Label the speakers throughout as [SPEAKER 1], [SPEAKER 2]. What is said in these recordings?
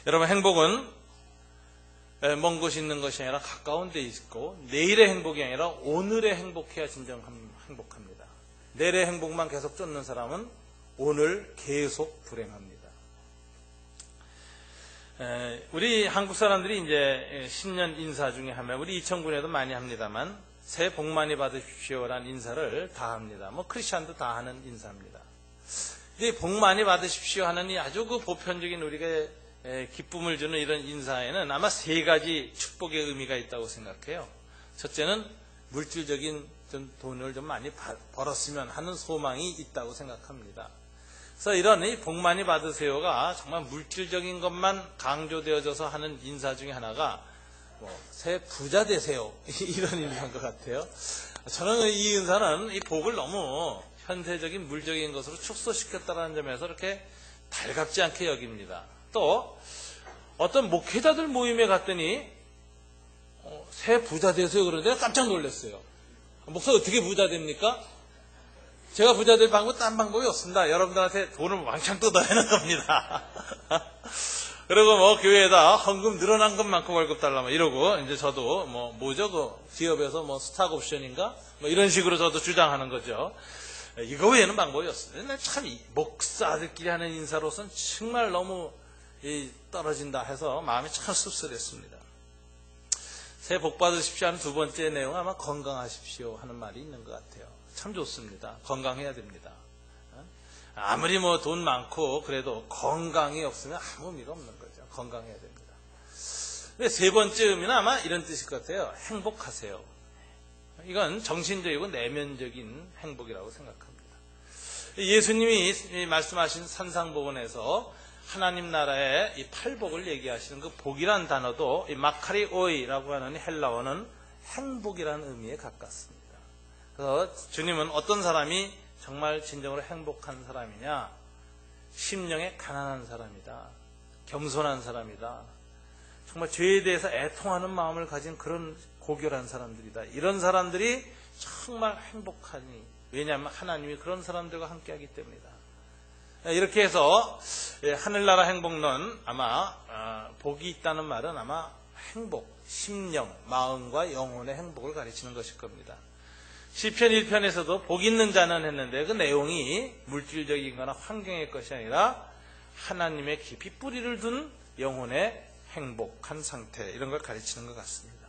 [SPEAKER 1] 여러분, 행복은 먼 곳에 있는 것이 아니라 가까운 데 있고, 내일의 행복이 아니라 오늘의 행복해야 진정 행복합니다. 내일의 행복만 계속 쫓는 사람은 오늘 계속 불행합니다. 우리 한국 사람들이 이제 신년 인사 중에 하면, 우리 2009년에도 많이 합니다만, 새해 복 많이 받으십시오라는 인사를 다 합니다. 뭐 크리스찬도 다 하는 인사입니다. 이 복 많이 받으십시오 하는 이 아주 그 보편적인 우리가 기쁨을 주는 이런 인사에는 아마 세 가지 축복의 의미가 있다고 생각해요. 첫째는 물질적인 돈을 좀 많이 벌었으면 하는 소망이 있다고 생각합니다. 그래서 이런 이 복 많이 받으세요가 정말 물질적인 것만 강조되어져서 하는 인사 중에 하나가 새해 부자 되세요 이런 인사인 것 같아요. 저는 이 인사는 이 복을 너무 현세적인 물적인 것으로 축소시켰다는 점에서 이렇게 달갑지 않게 여깁니다. 또 어떤 목회자들 모임에 갔더니 새해 부자 되세요 그러는데 깜짝 놀랐어요. 목사 어떻게 부자 됩니까? 제가 부자 될 방법은 딴 방법이 없습니다. 여러분들한테 돈을 왕창 뜯어내는 겁니다. 그리고 뭐 교회에다 헌금 늘어난 것만큼 월급 달라 이러고, 이제 저도 뭐죠 그 기업에서 스탁 옵션인가 이런 식으로 저도 주장하는 거죠. 이거 외에는 방법이 없습니다. 참 목사들끼리 하는 인사로서는 정말 너무 떨어진다 해서 마음이 참 씁쓸했습니다. 새해 복 받으십시오 하는 두 번째 내용은 아마 건강하십시오 하는 말이 있는 것 같아요. 참 좋습니다. 건강해야 됩니다. 아무리 돈 많고 그래도 건강이 없으면 아무 의미가 없는 거죠. 건강해야 됩니다. 근데 세 번째 의미는 아마 이런 뜻일 것 같아요. 행복하세요. 이건 정신적이고 내면적인 행복이라고 생각합니다. 예수님이 말씀하신 산상복원에서 하나님 나라의 이 팔복을 얘기하시는 그 복이라는 단어도 이 마카리오이라고 하는 헬라어는 행복이라는 의미에 가깝습니다. 그래서 주님은 어떤 사람이 정말 진정으로 행복한 사람이냐? 심령에 가난한 사람이다. 겸손한 사람이다. 정말 죄에 대해서 애통하는 마음을 가진 그런 고결한 사람들이다. 이런 사람들이 정말 행복하니, 왜냐하면 하나님이 그런 사람들과 함께하기 때문이다. 이렇게 해서 하늘나라 행복론, 아마 복이 있다는 말은 아마 행복, 심령, 마음과 영혼의 행복을 가르치는 것일 겁니다. 시편 1편에서도 복 있는 자는 했는데 그 내용이 물질적인 거나 환경의 것이 아니라 하나님의 깊이 뿌리를 둔 영혼의 행복한 상태, 이런 걸 가르치는 것 같습니다.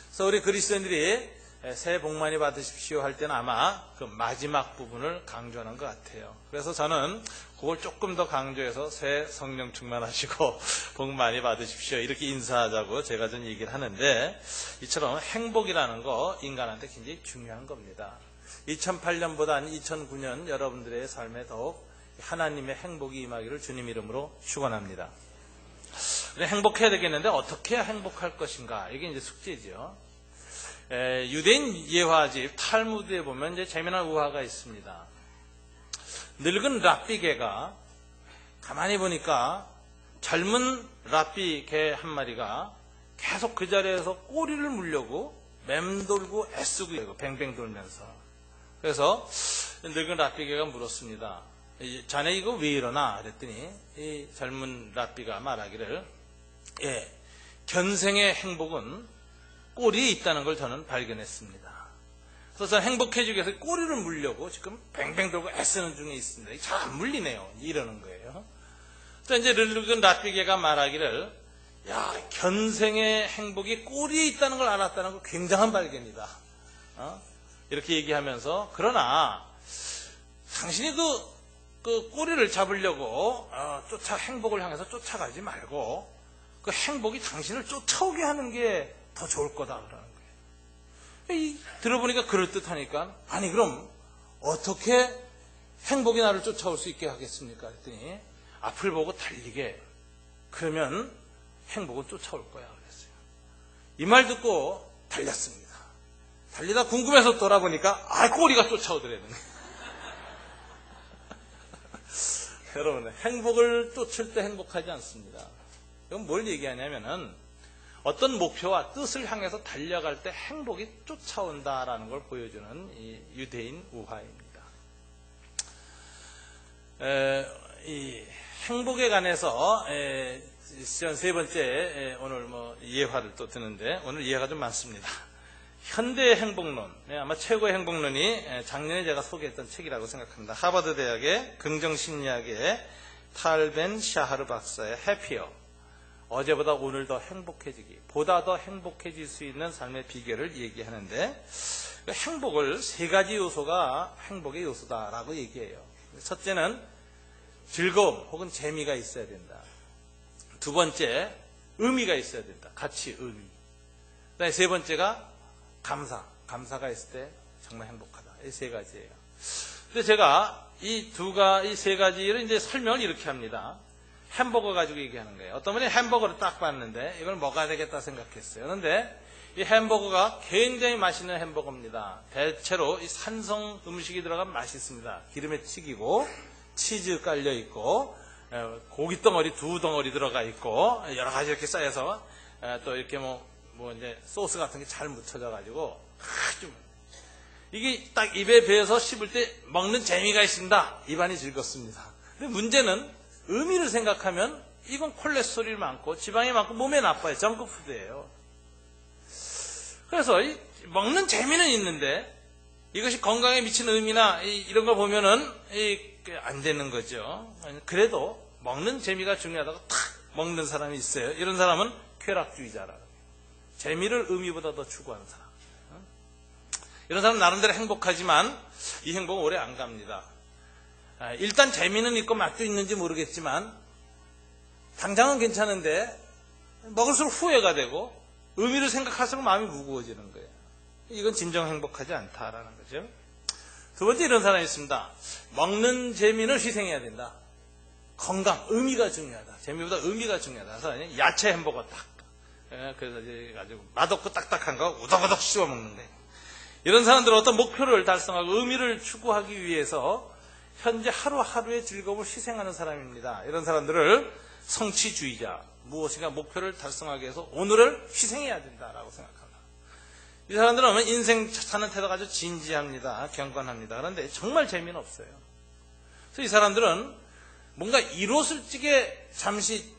[SPEAKER 1] 그래서 우리 그리스도인들이 새해 복 많이 받으십시오 할 때는 아마 그 마지막 부분을 강조하는 것 같아요. 그래서 저는 그걸 조금 더 강조해서 새해 성령 충만하시고 복 많이 받으십시오 이렇게 인사하자고 제가 좀 얘기를 하는데, 이처럼 행복이라는 거 인간한테 굉장히 중요한 겁니다. 2008년보다 2009년 여러분들의 삶에 더욱 하나님의 행복이 임하기를 주님 이름으로 축원합니다. 행복해야 되겠는데 어떻게 해야 행복할 것인가, 이게 이제 숙제죠. 유대인 예화집 탈무드에 보면 이제 재미난 우화가 있습니다. 늙은 랍비 개가 가만히 보니까 젊은 랍비 개 한 마리가 계속 그 자리에서 꼬리를 물려고 맴돌고 애쓰고 뱅뱅 돌면서, 그래서 늙은 랍비 개가 물었습니다. 자네 이거 왜 이러나? 그랬더니 이 젊은 랍비가 말하기를, 견생의 행복은 꼬리에 있다는 걸 저는 발견했습니다. 그래서 행복해지기 위해서 꼬리를 물려고 지금 뱅뱅 돌고 애쓰는 중에 있습니다. 잘 안 물리네요. 이러는 거예요. 그래서 이제 늙은 랍비개가 말하기를, 견생의 행복이 꼬리에 있다는 걸 알았다는 거 굉장한 발견이다. 이렇게 얘기하면서, 그러나 당신이 그 꼬리를 잡으려고 행복을 향해서 쫓아가지 말고 그 행복이 당신을 쫓아오게 하는 게 더 좋을 거다라는 거예요. 들어보니까 그럴듯하니까, 아니 그럼 어떻게 행복이 나를 쫓아올 수 있게 하겠습니까? 했더니 앞을 보고 달리게, 그러면 행복은 쫓아올 거야 그랬어요. 이 말 듣고 달렸습니다. 달리다 궁금해서 돌아보니까 꼬리가 쫓아오더라는 거예요. 여러분, 행복을 쫓을 때 행복하지 않습니다. 이건 뭘 얘기하냐면은 어떤 목표와 뜻을 향해서 달려갈 때 행복이 쫓아온다라는 걸 보여주는 이 유대인 우화입니다. 이 행복에 관해서 시간 세 번째 오늘 예화를 또 드는데 오늘 예화가 좀 많습니다. 현대의 행복론, 아마 최고의 행복론이 작년에 제가 소개했던 책이라고 생각합니다. 하버드 대학의 긍정심리학의 탈 벤 샤하르 박사의 해피어, 어제보다 오늘 더 행복해지기, 보다 더 행복해질 수 있는 삶의 비결을 얘기하는데, 행복을 세 가지 요소가 행복의 요소다라고 얘기해요. 첫째는 즐거움 혹은 재미가 있어야 된다. 두 번째, 의미가 있어야 된다. 가치, 의미. 그다음에 세 번째가 감사가 있을 때 정말 행복하다. 이 세 가지예요. 근데 제가 이 세 가지를 이제 설명을 이렇게 합니다. 햄버거 가지고 얘기하는 거예요. 어떤 분이 햄버거를 딱 봤는데 이걸 먹어야 되겠다 생각했어요. 그런데 이 햄버거가 굉장히 맛있는 햄버거입니다. 대체로 이 산성 음식이 들어가면 맛있습니다. 기름에 튀기고 치즈 깔려 있고 고기 덩어리 2덩어리 들어가 있고 여러 가지 이렇게 쌓여서 또 이렇게 이제 소스 같은 게 잘 묻혀져 가지고 아주 이게 딱 입에 배어서 씹을 때 먹는 재미가 있습니다. 입안이 즐겁습니다. 근데 문제는 의미를 생각하면 이건 콜레스테롤이 많고 지방이 많고 몸에 나빠요. 정크푸드예요. 그래서 먹는 재미는 있는데 이것이 건강에 미치는 의미나 이런 거 보면은 안 되는 거죠. 그래도 먹는 재미가 중요하다고 탁 먹는 사람이 있어요. 이런 사람은 쾌락주의자라. 재미를 의미보다 더 추구하는 사람. 이런 사람은 나름대로 행복하지만 이 행복은 오래 안 갑니다. 일단 재미는 있고 맛도 있는지 모르겠지만 당장은 괜찮은데 먹을수록 후회가 되고 의미를 생각할수록 마음이 무거워지는 거예요. 이건 진정 행복하지 않다라는 거죠. 두 번째 이런 사람이 있습니다. 먹는 재미는 희생해야 된다. 건강, 의미가 중요하다. 재미보다 의미가 중요하다. 그래서 야채 햄버거 딱. 그래서 이제 아주 맛없고 딱딱한 거 우덕우덕 씹어 먹는 거예요. 이런 사람들은 어떤 목표를 달성하고 의미를 추구하기 위해서 현재 하루하루의 즐거움을 희생하는 사람입니다. 이런 사람들을 성취주의자, 무엇인가 목표를 달성하기 위해서 오늘을 희생해야 된다라고 생각합니다. 이 사람들은 인생 사는 태도가 아주 진지합니다. 경건합니다. 그런데 정말 재미는 없어요. 그래서 이 사람들은 뭔가 이뤘을 적에 잠시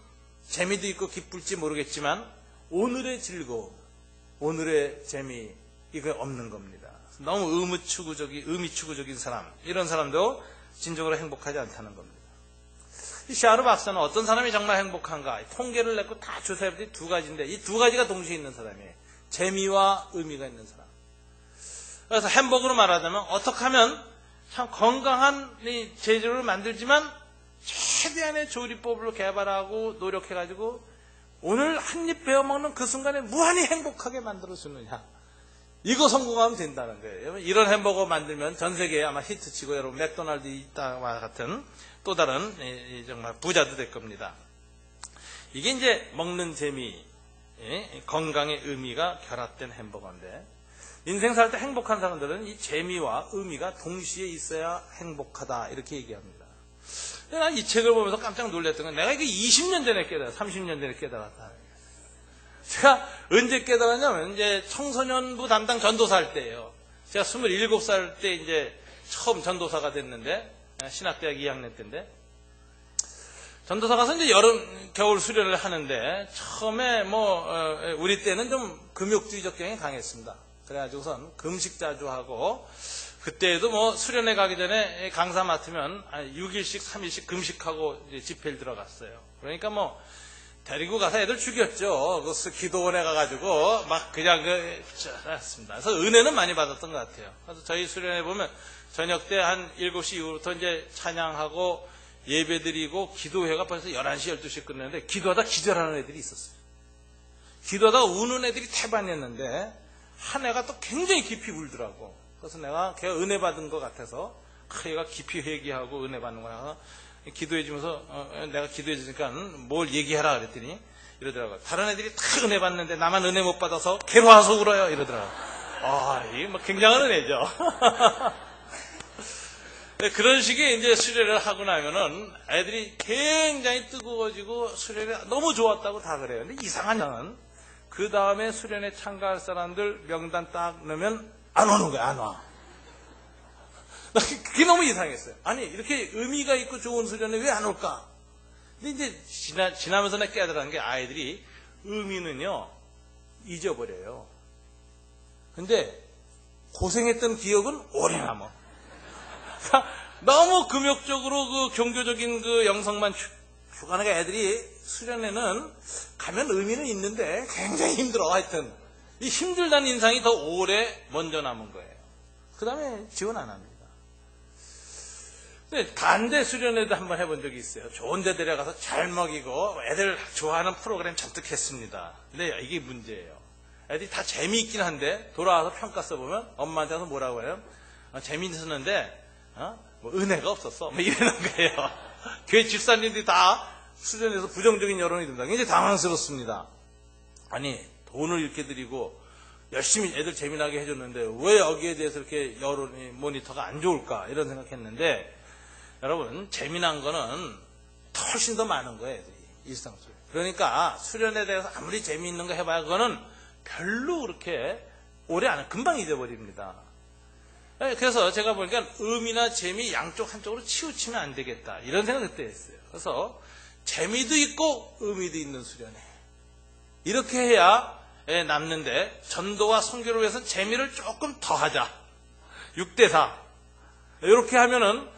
[SPEAKER 1] 재미도 있고 기쁠지 모르겠지만 오늘의 즐거움, 오늘의 재미 이거 없는 겁니다. 너무 의미 추구적인 사람, 이런 사람도 진정으로 행복하지 않다는 겁니다. 이 샤르 박사는 어떤 사람이 정말 행복한가? 통계를 내고 다 조사해봤더니 두 가지인데 이 두 가지가 동시에 있는 사람이에요. 재미와 의미가 있는 사람. 그래서 햄버거로 말하자면 어떻게 하면 참 건강한 재료를 만들지만 최대한의 조리법을 개발하고 노력해가지고 오늘 한 입 베어 먹는 그 순간에 무한히 행복하게 만들어주느냐. 이거 성공하면 된다는 거예요. 이런 햄버거 만들면 전 세계에 아마 히트치고 여러분 맥도날드 있다와 같은 또 다른 정말 부자도 될 겁니다. 이게 이제 먹는 재미, 건강의 의미가 결합된 햄버거인데 인생 살 때 행복한 사람들은 이 재미와 의미가 동시에 있어야 행복하다 이렇게 얘기합니다. 내가 이 책을 보면서 깜짝 놀랐던 건 내가 이게 20년 전에 30년 전에 깨달았다. 제가 언제 깨달았냐면 이제 청소년부 담당 전도사 할 때예요. 제가 27살 때 이제 처음 전도사가 됐는데 신학대학 2학년 때인데 전도사 가서 이제 겨울 수련을 하는데 처음에 우리 때는 좀 금욕주의적 경향이 강했습니다. 그래가지고선 금식 자주 하고 그때에도 수련회 가기 전에 강사 맡으면 6일씩 3일씩 금식하고 이제 집회를 들어갔어요. 그러니까 데리고 가서 애들 죽였죠. 그 기도원에 가가지고 막 그냥 했습니다. 그래서 은혜는 많이 받았던 것 같아요. 그래서 저희 수련회 보면 저녁 때 한 7시 이후부터 이제 찬양하고 예배드리고 기도회가 벌써 11시, 12시 끝났는데 기도하다 기절하는 애들이 있었어요. 기도하다가 우는 애들이 태반이었는데 한 애가 또 굉장히 깊이 울더라고. 그래서 걔가 은혜 받은 것 같아서 걔가 깊이 회개하고 은혜 받는 거야. 기도해 주면서 내가 기도해 주니까 뭘 얘기해라 그랬더니 이러더라고요. 다른 애들이 다 은혜 받는데 나만 은혜 못 받아서 괴로워서 울어요 이러더라고요. 이게 굉장한 은혜죠. 그런 식의 이제 수련을 하고 나면은 애들이 굉장히 뜨거워지고 수련이 너무 좋았다고 다 그래요. 근데 이상한 점은 그 다음에 수련에 참가할 사람들 명단 딱 넣으면 안 오는 거야, 안 와. 그게 너무 이상했어요. 아니, 이렇게 의미가 있고 좋은 수련에 왜 안 올까? 근데 이제 지나면서 내가 깨달은 게 아이들이 의미는요, 잊어버려요. 근데 고생했던 기억은 오래 남아. 너무 금욕적으로 그 종교적인 그 영성만 추구하는 애들이 수련회는 가면 의미는 있는데 굉장히 힘들어. 하여튼 이 힘들다는 인상이 더 오래 먼저 남은 거예요. 그 다음에 지원 안 합니다. 근데 반대 수련회도 한번 해본 적이 있어요. 좋은 데 데려가서 잘 먹이고 애들 좋아하는 프로그램 잔뜩 했습니다. 근데 이게 문제예요. 애들이 다 재미있긴 한데 돌아와서 평가 써보면 엄마한테 가서 뭐라고 해요? 재미있었는데 뭐 은혜가 없었어. 뭐 이러는 거예요. 교회 집사님들이 다 수련회에서 부정적인 여론이 든다. 굉장히 당황스럽습니다. 아니 돈을 이렇게 드리고 열심히 애들 재미나게 해줬는데 왜 여기에 대해서 이렇게 여론이 모니터가 안 좋을까 이런 생각했는데, 여러분 재미난 거는 훨씬 더 많은 거예요. 애들이 일상 속에. 그러니까 수련에 대해서 아무리 재미있는 거 해봐야 그거는 별로 그렇게 오래 안 해요. 금방 잊어버립니다. 그래서 제가 보니까 의미나 재미 양쪽 한쪽으로 치우치면 안 되겠다 이런 생각을 그때 했어요. 그래서 재미도 있고 의미도 있는 수련회, 이렇게 해야 남는데, 전도와 선교를 위해서는 재미를 조금 더 하자. 6대4 이렇게 하면은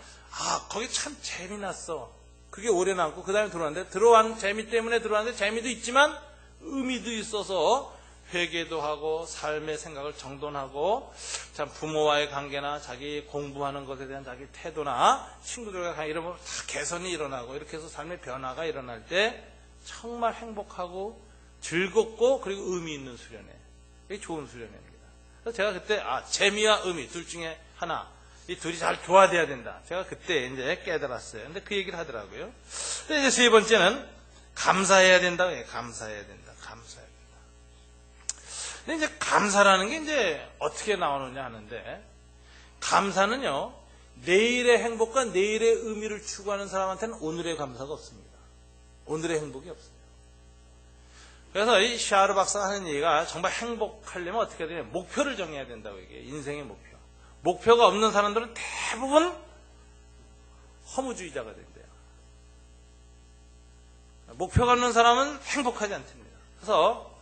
[SPEAKER 1] 거기 참 재미났어. 그게 오래 남고 그 다음에 들어왔는데, 들어온 재미 때문에 들어왔는데 재미도 있지만 의미도 있어서 회개도 하고 삶의 생각을 정돈하고, 참 부모와의 관계나 자기 공부하는 것에 대한 자기 태도나 친구들과 관계 이런 거 다 개선이 일어나고, 이렇게 해서 삶의 변화가 일어날 때 정말 행복하고 즐겁고 그리고 의미 있는 수련회, 이게 좋은 수련회입니다. 그래서 제가 그때 재미와 의미 둘 중에 하나, 이 둘이 잘 조화돼야 된다. 제가 그때 이제 깨달았어요. 근데 그 얘기를 하더라고요. 근데 이제 세 번째는 감사해야 된다고 해요. 감사해야 된다. 감사해야 된다. 근데 이제 감사라는 게 이제 어떻게 나오느냐 하는데, 감사는요, 내일의 행복과 내일의 의미를 추구하는 사람한테는 오늘의 감사가 없습니다. 오늘의 행복이 없어요. 그래서 이 샤르 박사가 하는 얘기가, 정말 행복하려면 어떻게 해야 되냐, 목표를 정해야 된다고 얘기해요. 인생의 목표. 목표가 없는 사람들은 대부분 허무주의자가 된대요. 목표가 없는 사람은 행복하지 않답니다. 그래서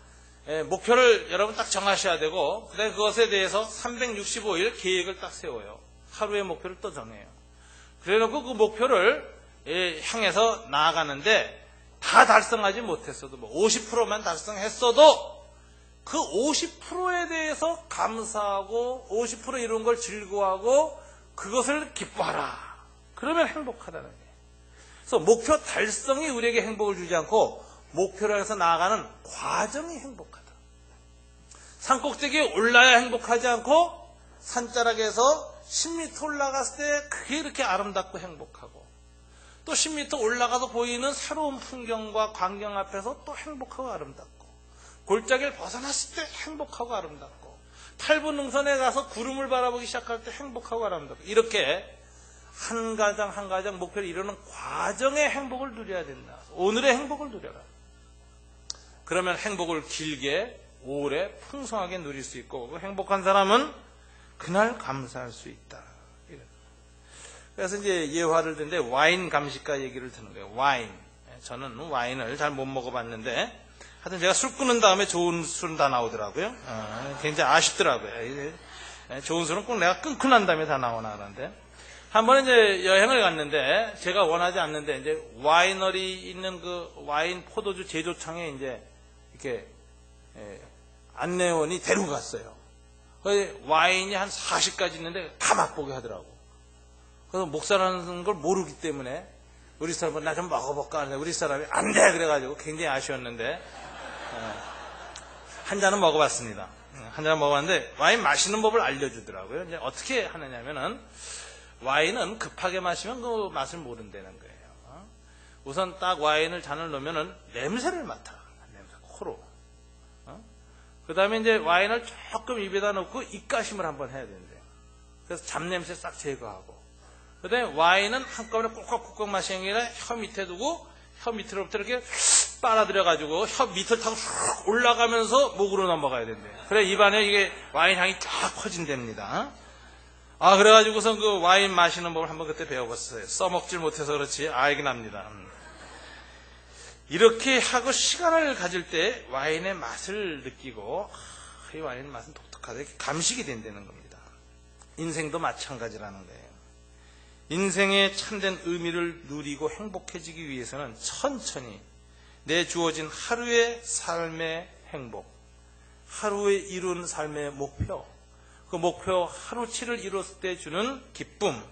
[SPEAKER 1] 목표를 여러분 딱 정하셔야 되고, 그다음에 그것에 대해서 365일 계획을 딱 세워요. 하루의 목표를 또 정해요. 그래놓고 그 목표를 향해서 나아가는데, 다 달성하지 못했어도, 뭐 50%만 달성했어도 그 50%에 대해서 감사하고 50% 이룬 걸 즐거워하고 그것을 기뻐하라. 그러면 행복하다는 거예요. 그래서 목표 달성이 우리에게 행복을 주지 않고, 목표를 해서 나아가는 과정이 행복하다. 산꼭대기에 올라야 행복하지 않고, 산자락에서 10m 올라갔을 때 그게 이렇게 아름답고 행복하고, 또 10m 올라가서 보이는 새로운 풍경과 광경 앞에서 또 행복하고 아름답고, 골짜기를 벗어났을 때 행복하고 아름답고, 탈부 능선에 가서 구름을 바라보기 시작할 때 행복하고 아름답고, 이렇게 한 가장 한 가장 목표를 이루는 과정의 행복을 누려야 된다. 오늘의 행복을 누려라. 그러면 행복을 길게 오래 풍성하게 누릴 수 있고, 그 행복한 사람은 그날 감사할 수 있다. 그래서 이제 예화를 듣는데 와인 감식가 얘기를 듣는 거예요. 와인. 저는 와인을 잘 못 먹어봤는데, 하여튼 제가 술 끊은 다음에 좋은 술은 다 나오더라고요. 굉장히 아쉽더라고요. 좋은 술은 꼭 내가 끊고 난 다음에 다 나오나 그러는데, 한 번에 이제 여행을 갔는데, 제가 원하지 않는데 이제 와이너리 있는 그 와인 포도주 제조창에 이제 이렇게 안내원이 데리고 갔어요. 와인이 한 40가지 있는데 다 맛보게 하더라고. 그래서 목사라는 걸 모르기 때문에 우리 사람은 나 좀 먹어볼까 하는데, 우리 사람이 안 돼 그래가지고 굉장히 아쉬웠는데, 한 잔은 먹어봤습니다. 한 잔은 먹어봤는데 와인 마시는 법을 알려주더라고요. 이제 어떻게 하느냐면은, 와인은 급하게 마시면 그 맛을 모른다는 거예요. 우선 딱 와인을 잔을 넣으면은 냄새를 맡아. 냄새 코로. 그 다음에 이제 와인을 조금 입에다 넣고 입가심을 한번 해야 된대요. 그래서 잡냄새 싹 제거하고, 그 다음에 와인은 한꺼번에 꿀꺽꿀꺽 마시는 게 아니라 혀 밑에 두고 혀 밑으로부터 이렇게 빨아들여가지고 혀 밑을 타고 쭉 올라가면서 목으로 넘어가야 된대요. 그래 입안에 이게 와인 향이 쫙 퍼진답니다. 그래가지고선 그 와인 마시는 법을 한번 그때 배워봤어요. 써먹질 못해서 그렇지 알긴 합니다. 이렇게 하고 시간을 가질 때 와인의 맛을 느끼고 이 와인의 맛은 독특하다 이렇게 감식이 된다는 겁니다. 인생도 마찬가지라는 거예요. 인생의 참된 의미를 누리고 행복해지기 위해서는 천천히 내 주어진 하루의 삶의 행복, 하루에 이룬 삶의 목표, 그 목표 하루치를 이뤘을 때 주는 기쁨,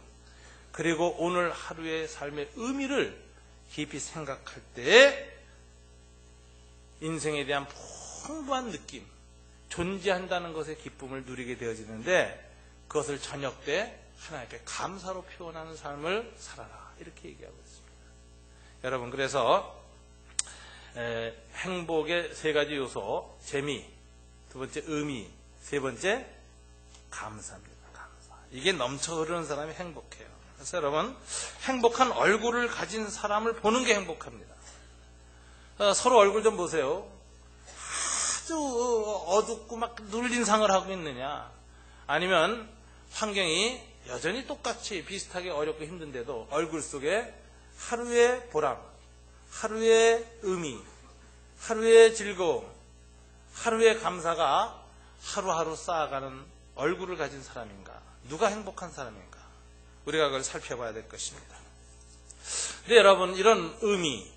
[SPEAKER 1] 그리고 오늘 하루의 삶의 의미를 깊이 생각할 때 인생에 대한 풍부한 느낌, 존재한다는 것의 기쁨을 누리게 되어지는데 그것을 저녁 때 하나님께 감사로 표현하는 삶을 살아라 이렇게 얘기하고 있습니다. 여러분, 그래서 행복의 세 가지 요소, 재미, 두 번째 의미, 세 번째 감사입니다. 감사. 이게 넘쳐 흐르는 사람이 행복해요. 그래서 여러분, 행복한 얼굴을 가진 사람을 보는 게 행복합니다. 서로 얼굴 좀 보세요. 아주 어둡고 막 눌린상을 하고 있느냐, 아니면 환경이 여전히 똑같이 비슷하게 어렵고 힘든데도 얼굴 속에 하루의 보람, 하루의 의미, 하루의 즐거움, 하루의 감사가 하루하루 쌓아가는 얼굴을 가진 사람인가? 누가 행복한 사람인가? 우리가 그걸 살펴봐야 될 것입니다. 근데 여러분, 이런 의미,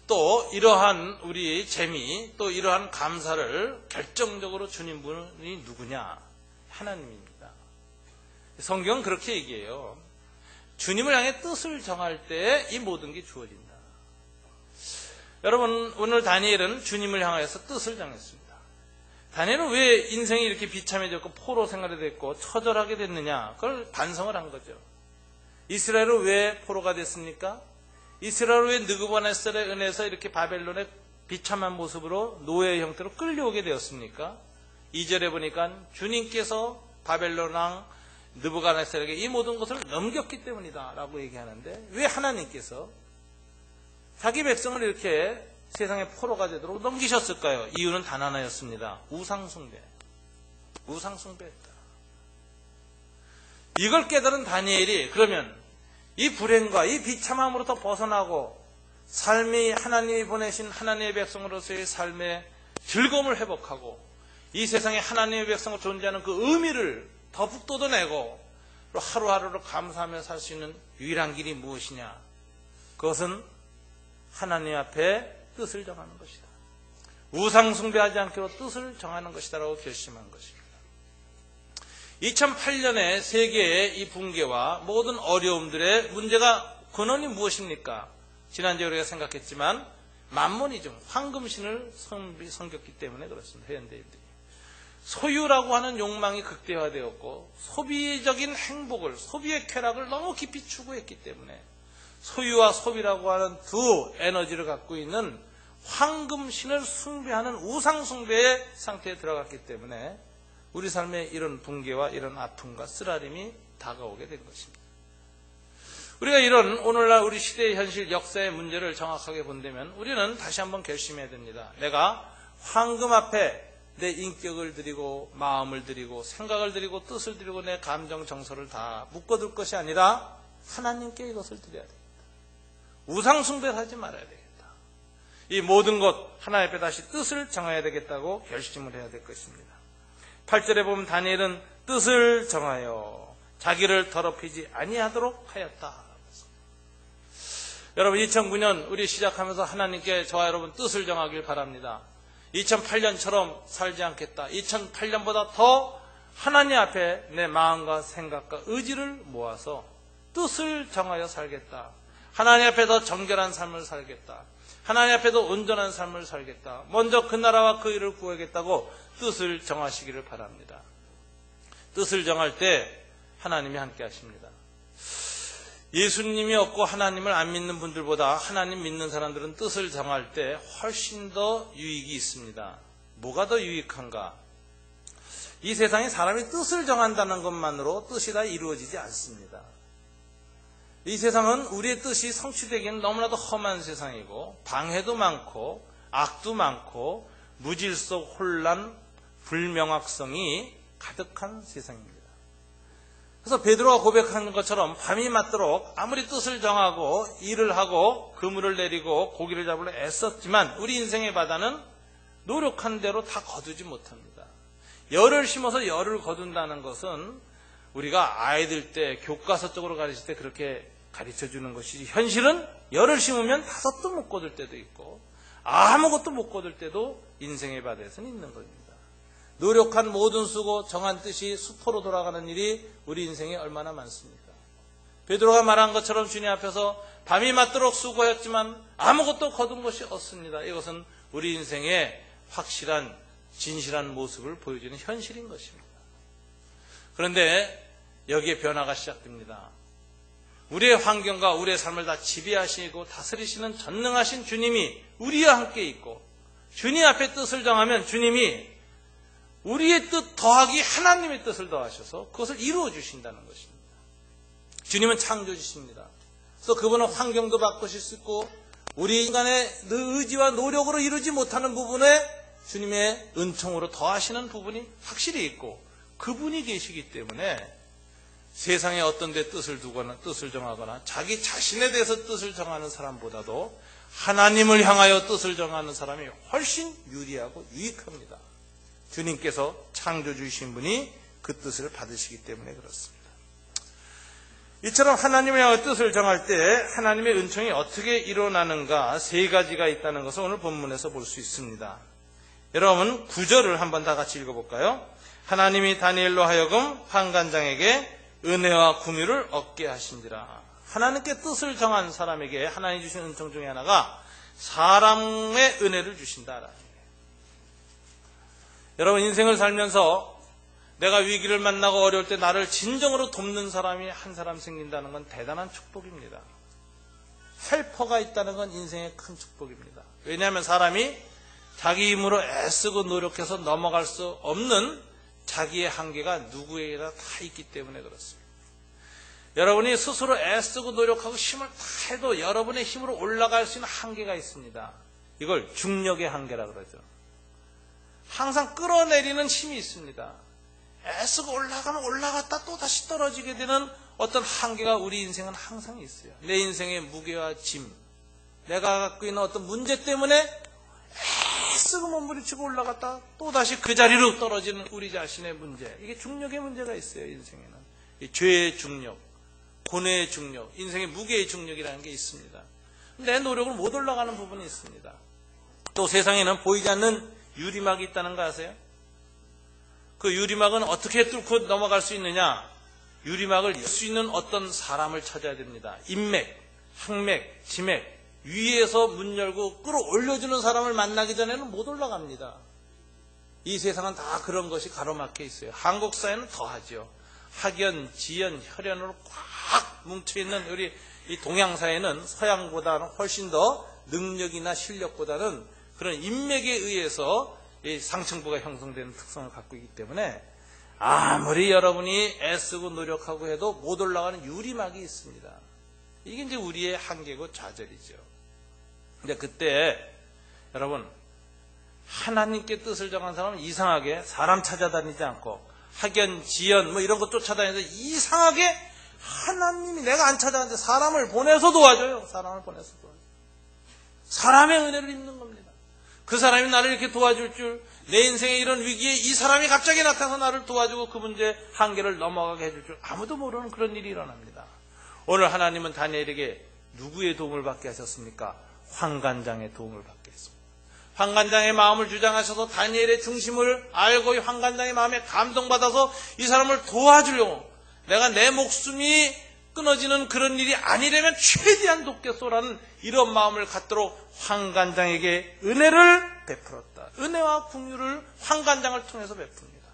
[SPEAKER 1] 또 이러한 우리 재미, 또 이러한 감사를 결정적으로 주는 분이 누구냐? 하나님입니다. 성경은 그렇게 얘기해요. 주님을 향해 뜻을 정할 때 이 모든 게 주어진다. 여러분, 오늘 다니엘은 주님을 향해서 뜻을 정했습니다. 다니엘은 왜 인생이 이렇게 비참해졌고 포로 생활이 됐고 처절하게 됐느냐? 그걸 반성을 한 거죠. 이스라엘은 왜 포로가 됐습니까? 이스라엘은 왜 느부갓네살의 은혜에서 이렇게 바벨론의 비참한 모습으로 노예의 형태로 끌려오게 되었습니까? 2절에 보니까 주님께서 바벨론 왕 느부갓네살에게 이 모든 것을 넘겼기 때문이다 라고 얘기하는데, 왜 하나님께서 자기 백성을 이렇게 세상의 포로가 되도록 넘기셨을까요? 이유는 단 하나였습니다. 우상숭배. 우상숭배였다. 이걸 깨달은 다니엘이 그러면 이 불행과 이 비참함으로부터 벗어나고 삶이 하나님이 보내신 하나님의 백성으로서의 삶의 즐거움을 회복하고 이 세상에 하나님의 백성으로 존재하는 그 의미를 더 북돋아내고 하루하루를 감사하며 살 수 있는 유일한 길이 무엇이냐? 그것은 하나님 앞에 뜻을 정하는 것이다. 우상 숭배하지 않기로 뜻을 정하는 것이다 라고 결심한 것입니다. 2008년에 세계의 이 붕괴와 모든 어려움들의 문제가 근원이 무엇입니까? 지난주에 우리가 생각했지만 만몬이즘, 황금신을 섬겼기 때문에 그렇습니다. 현대인들이. 소유라고 하는 욕망이 극대화되었고 소비적인 행복을, 소비의 쾌락을 너무 깊이 추구했기 때문에 소유와 소비라고 하는 두 에너지를 갖고 있는 황금신을 숭배하는 우상숭배의 상태에 들어갔기 때문에 우리 삶에 이런 붕괴와 이런 아픔과 쓰라림이 다가오게 된 것입니다. 우리가 이런 오늘날 우리 시대의 현실, 역사의 문제를 정확하게 본다면 우리는 다시 한번 결심해야 됩니다. 내가 황금 앞에 내 인격을 드리고 마음을 드리고 생각을 드리고 뜻을 드리고 내 감정 정서를 다 묶어둘 것이 아니라 하나님께 이것을 드려야 됩니다. 우상 숭배를 하지 말아야 되겠다. 이 모든 것 하나님 앞에 다시 뜻을 정해야 되겠다고 결심을 해야 될 것입니다. 8절에 보면 다니엘은 뜻을 정하여 자기를 더럽히지 아니하도록 하였다. 여러분, 2009년 우리 시작하면서 하나님께 저와 여러분 뜻을 정하길 바랍니다. 2008년처럼 살지 않겠다. 2008년보다 더 하나님 앞에 내 마음과 생각과 의지를 모아서 뜻을 정하여 살겠다. 하나님 앞에 더 정결한 삶을 살겠다. 하나님 앞에 더 온전한 삶을 살겠다. 먼저 그 나라와 그 일을 구하겠다고 뜻을 정하시기를 바랍니다. 뜻을 정할 때 하나님이 함께 하십니다. 예수님이 없고 하나님을 안 믿는 분들보다 하나님 믿는 사람들은 뜻을 정할 때 훨씬 더 유익이 있습니다. 뭐가 더 유익한가? 이 세상에 사람이 뜻을 정한다는 것만으로 뜻이 다 이루어지지 않습니다. 이 세상은 우리의 뜻이 성취되기에는 너무나도 험한 세상이고 방해도 많고 악도 많고 무질서 혼란, 불명확성이 가득한 세상입니다. 그래서 베드로가 고백하는 것처럼 밤이 맞도록 아무리 뜻을 정하고 일을 하고 그물을 내리고 고기를 잡으려 애썼지만 우리 인생의 바다는 노력한 대로 다 거두지 못합니다. 열을 심어서 열을 거둔다는 것은 우리가 아이들 때 교과서 쪽으로 가르칠 때 그렇게 가르쳐주는 것이지, 현실은 열을 심으면 5도 못 거둘 때도 있고 아무것도 못 거둘 때도 인생의 바다에서는 있는 겁니다. 노력한 모든 수고 정한 뜻이 수포로 돌아가는 일이 우리 인생에 얼마나 많습니까? 베드로가 말한 것처럼 주님 앞에서 밤이 맞도록 수고했지만 아무것도 거둔 것이 없습니다. 이것은 우리 인생의 확실한 진실한 모습을 보여주는 현실인 것입니다. 그런데 여기에 변화가 시작됩니다. 우리의 환경과 우리의 삶을 다 지배하시고 다스리시는 전능하신 주님이 우리와 함께 있고, 주님 앞에 뜻을 정하면 주님이 우리의 뜻 더하기 하나님의 뜻을 더하셔서 그것을 이루어 주신다는 것입니다. 주님은 창조주십니다. 그래서 그분은 환경도 바꾸실 수 있고 우리 인간의 의지와 노력으로 이루지 못하는 부분에 주님의 은총으로 더하시는 부분이 확실히 있고, 그분이 계시기 때문에 세상에 어떤 데 뜻을 두거나 뜻을 정하거나 자기 자신에 대해서 뜻을 정하는 사람보다도 하나님을 향하여 뜻을 정하는 사람이 훨씬 유리하고 유익합니다. 주님께서 창조주이신 분이 그 뜻을 받으시기 때문에 그렇습니다. 이처럼 하나님을 향하여 뜻을 정할 때 하나님의 은총이 어떻게 일어나는가 3가지가 있다는 것을 오늘 본문에서 볼 수 있습니다. 여러분 9절을 한번 다 같이 읽어볼까요? 하나님이 다니엘로 하여금 환관장에게 은혜와 긍휼을 얻게 하신지라. 하나님께 뜻을 정한 사람에게 하나님이 주신 은총 중에 하나가 사람의 은혜를 주신다. 여러분 인생을 살면서 내가 위기를 만나고 어려울 때 나를 진정으로 돕는 사람이 한 사람 생긴다는 건 대단한 축복입니다. 헬퍼가 있다는 건 인생의 큰 축복입니다. 왜냐하면 사람이 자기 힘으로 애쓰고 노력해서 넘어갈 수 없는 자기의 한계가 누구에게나 다 있기 때문에 그렇습니다. 여러분이 스스로 애쓰고 노력하고 힘을 다 해도 여러분의 힘으로 올라갈 수 있는 한계가 있습니다. 이걸 중력의 한계라 그러죠. 항상 끌어내리는 힘이 있습니다. 애쓰고 올라가면 올라갔다 또 다시 떨어지게 되는 어떤 한계가 우리 인생은 항상 있어요. 내 인생의 무게와 짐, 내가 갖고 있는 어떤 문제 때문에 애쓰고 몸부림치고 올라갔다 또 다시 그 자리로 떨어지는 우리 자신의 문제, 이게 중력의 문제가 있어요. 인생에는 이 죄의 중력, 고뇌의 중력, 인생의 무게의 중력이라는 게 있습니다. 내 노력을 못 올라가는 부분이 있습니다. 또 세상에는 보이지 않는 유리막이 있다는 거 아세요? 그 유리막은 어떻게 뚫고 넘어갈 수 있느냐? 유리막을 열 수 있는 어떤 사람을 찾아야 됩니다. 인맥, 항맥, 지맥, 위에서 문 열고 끌어올려주는 사람을 만나기 전에는 못 올라갑니다. 이 세상은 다 그런 것이 가로막혀 있어요. 한국 사회는 더하죠. 학연, 지연, 혈연으로 꽉 뭉쳐있는 우리 이 동양 사회는 서양보다는 훨씬 더 능력이나 실력보다는 그런 인맥에 의해서 이 상층부가 형성되는 특성을 갖고 있기 때문에 아무리 여러분이 애쓰고 노력하고 해도 못 올라가는 유리막이 있습니다. 이게 이제 우리의 한계고 좌절이죠. 근데 그때 여러분 하나님께 뜻을 정한 사람은 이상하게 사람 찾아다니지 않고 학연, 지연 뭐 이런 거 쫓아다니면서 이상하게 하나님이 내가 안 찾아가는데 사람을 보내서 도와줘요. 사람을 보내서 도와줘요. 사람의 은혜를 입는 겁니다. 그 사람이 나를 이렇게 도와줄 줄, 내 인생의 이런 위기에 이 사람이 갑자기 나타나서 나를 도와주고 그 문제 한계를 넘어가게 해줄 줄 아무도 모르는 그런 일이 일어납니다. 오늘 하나님은 다니엘에게 누구의 도움을 받게 하셨습니까? 환관장의 도움을 받게 했습니다. 환관장의 마음을 주장하셔서 다니엘의 중심을 알고 이 환관장의 마음에 감동받아서 이 사람을 도와주려고, 내가 내 목숨이 끊어지는 그런 일이 아니려면 최대한 돕겠소라는 이런 마음을 갖도록 환관장에게 은혜를 베풀었다. 은혜와 긍휼을 환관장을 통해서 베풉니다.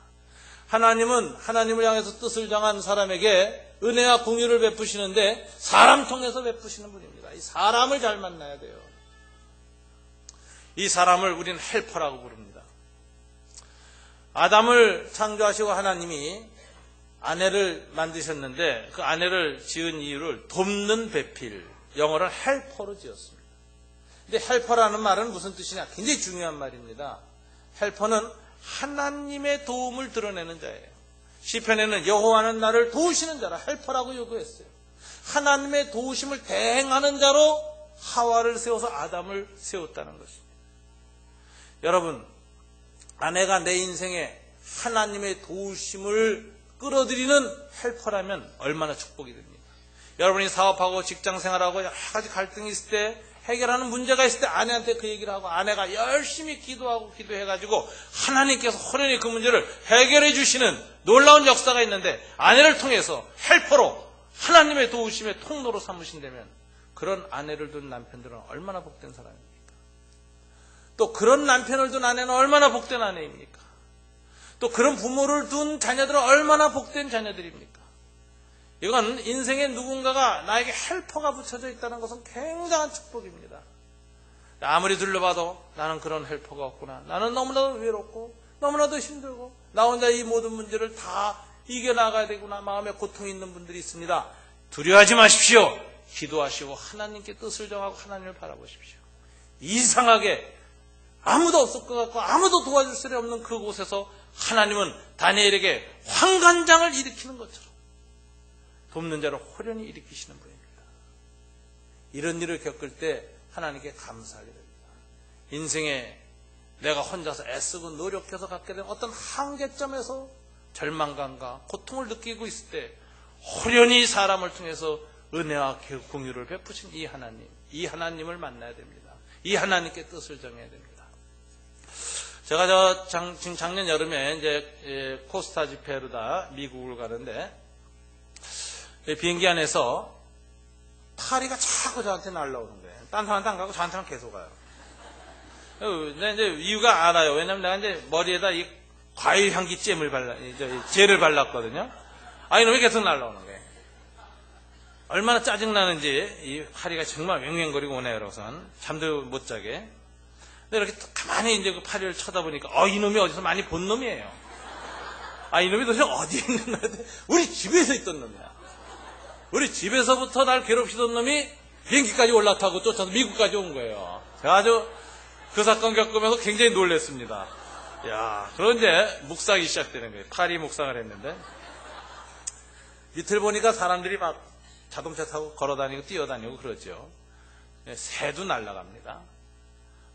[SPEAKER 1] 하나님은 하나님을 향해서 뜻을 정한 사람에게 은혜와 긍휼을 베푸시는데 사람 통해서 베푸시는 분입니다. 이 사람을 잘 만나야 돼요. 이 사람을 우리는 헬퍼라고 부릅니다. 아담을 창조하시고 하나님이 아내를 만드셨는데 그 아내를 지은 이유를 돕는 배필, 영어를 헬퍼로 지었습니다. 근데 헬퍼라는 말은 무슨 뜻이냐? 굉장히 중요한 말입니다. 헬퍼는 하나님의 도움을 드러내는 자예요. 시편에는 여호와는 나를 도우시는 자라 헬퍼라고 요구했어요. 하나님의 도우심을 대행하는 자로 하와를 세워서 아담을 세웠다는 것입니다. 여러분, 아내가 내 인생에 하나님의 도우심을 끌어들이는 헬퍼라면 얼마나 축복이 됩니까? 여러분이 사업하고 직장생활하고 여러 가지 갈등이 있을 때, 해결하는 문제가 있을 때 아내한테 그 얘기를 하고 아내가 열심히 기도하고 기도해가지고 하나님께서 호련히 그 문제를 해결해 주시는 놀라운 역사가 있는데, 아내를 통해서 헬퍼로 하나님의 도우심의 통로로 삼으신다면 그런 아내를 둔 남편들은 얼마나 복된 사람입니까? 또 그런 남편을 둔 아내는 얼마나 복된 아내입니까? 또 그런 부모를 둔 자녀들은 얼마나 복된 자녀들입니까? 이건 인생에 누군가가 나에게 헬퍼가 붙여져 있다는 것은 굉장한 축복입니다. 아무리 둘러봐도 나는 그런 헬퍼가 없구나. 나는 너무나도 외롭고 너무나도 힘들고 나 혼자 이 모든 문제를 다 이겨나가야 되구나. 마음에 고통이 있는 분들이 있습니다. 두려워하지 마십시오. 기도하시고 하나님께 뜻을 정하고 하나님을 바라보십시오. 이상하게 아무도 없을 것 같고 아무도 도와줄 수는 없는 그곳에서 하나님은 다니엘에게 환관장을 일으키는 것처럼 돕는 자를 호련히 일으키시는 분입니다. 이런 일을 겪을 때 하나님께 감사하게 됩니다. 인생에 내가 혼자서 애쓰고 노력해서 갖게 된 어떤 한계점에서 절망감과 고통을 느끼고 있을 때 호련히 사람을 통해서 은혜와 공유를 베푸신 이 하나님을 만나야 됩니다. 이 하나님께 뜻을 정해야 됩니다. 제가 지금 작년 여름에 이제 코스타 집회로다 미국을 가는데 비행기 안에서 파리가 자꾸 저한테 날라오는 거예요. 딴 사람한테 안 가고 저한테만 계속 가요. 근데 이제 이유가 알아요. 왜냐면 내가 이제 머리에다 이 과일 향기 잼을 젤을 발랐거든요. 이놈이 계속 날라오는 거예요. 얼마나 짜증나는지 이 파리가 정말 왱왱거리고 오네요. 그래서는 잠도 못 자게. 근데 이렇게 가만히 이제 그 파리를 쳐다보니까 이놈이 어디서 많이 본 놈이에요. 이놈이 도대체 어디에 있는 놈인데 우리 집에서 있던 놈이야. 우리 집에서부터 날 괴롭히던 놈이 비행기까지 올라타고 쫓아서 미국까지 온 거예요. 제가 아주 그 사건 겪으면서 굉장히 놀랐습니다. 그런 이제 묵상이 시작되는 거예요. 파리 묵상을 했는데 밑을 보니까 사람들이 막 자동차 타고 걸어다니고 뛰어다니고 그러죠. 새도 날아갑니다.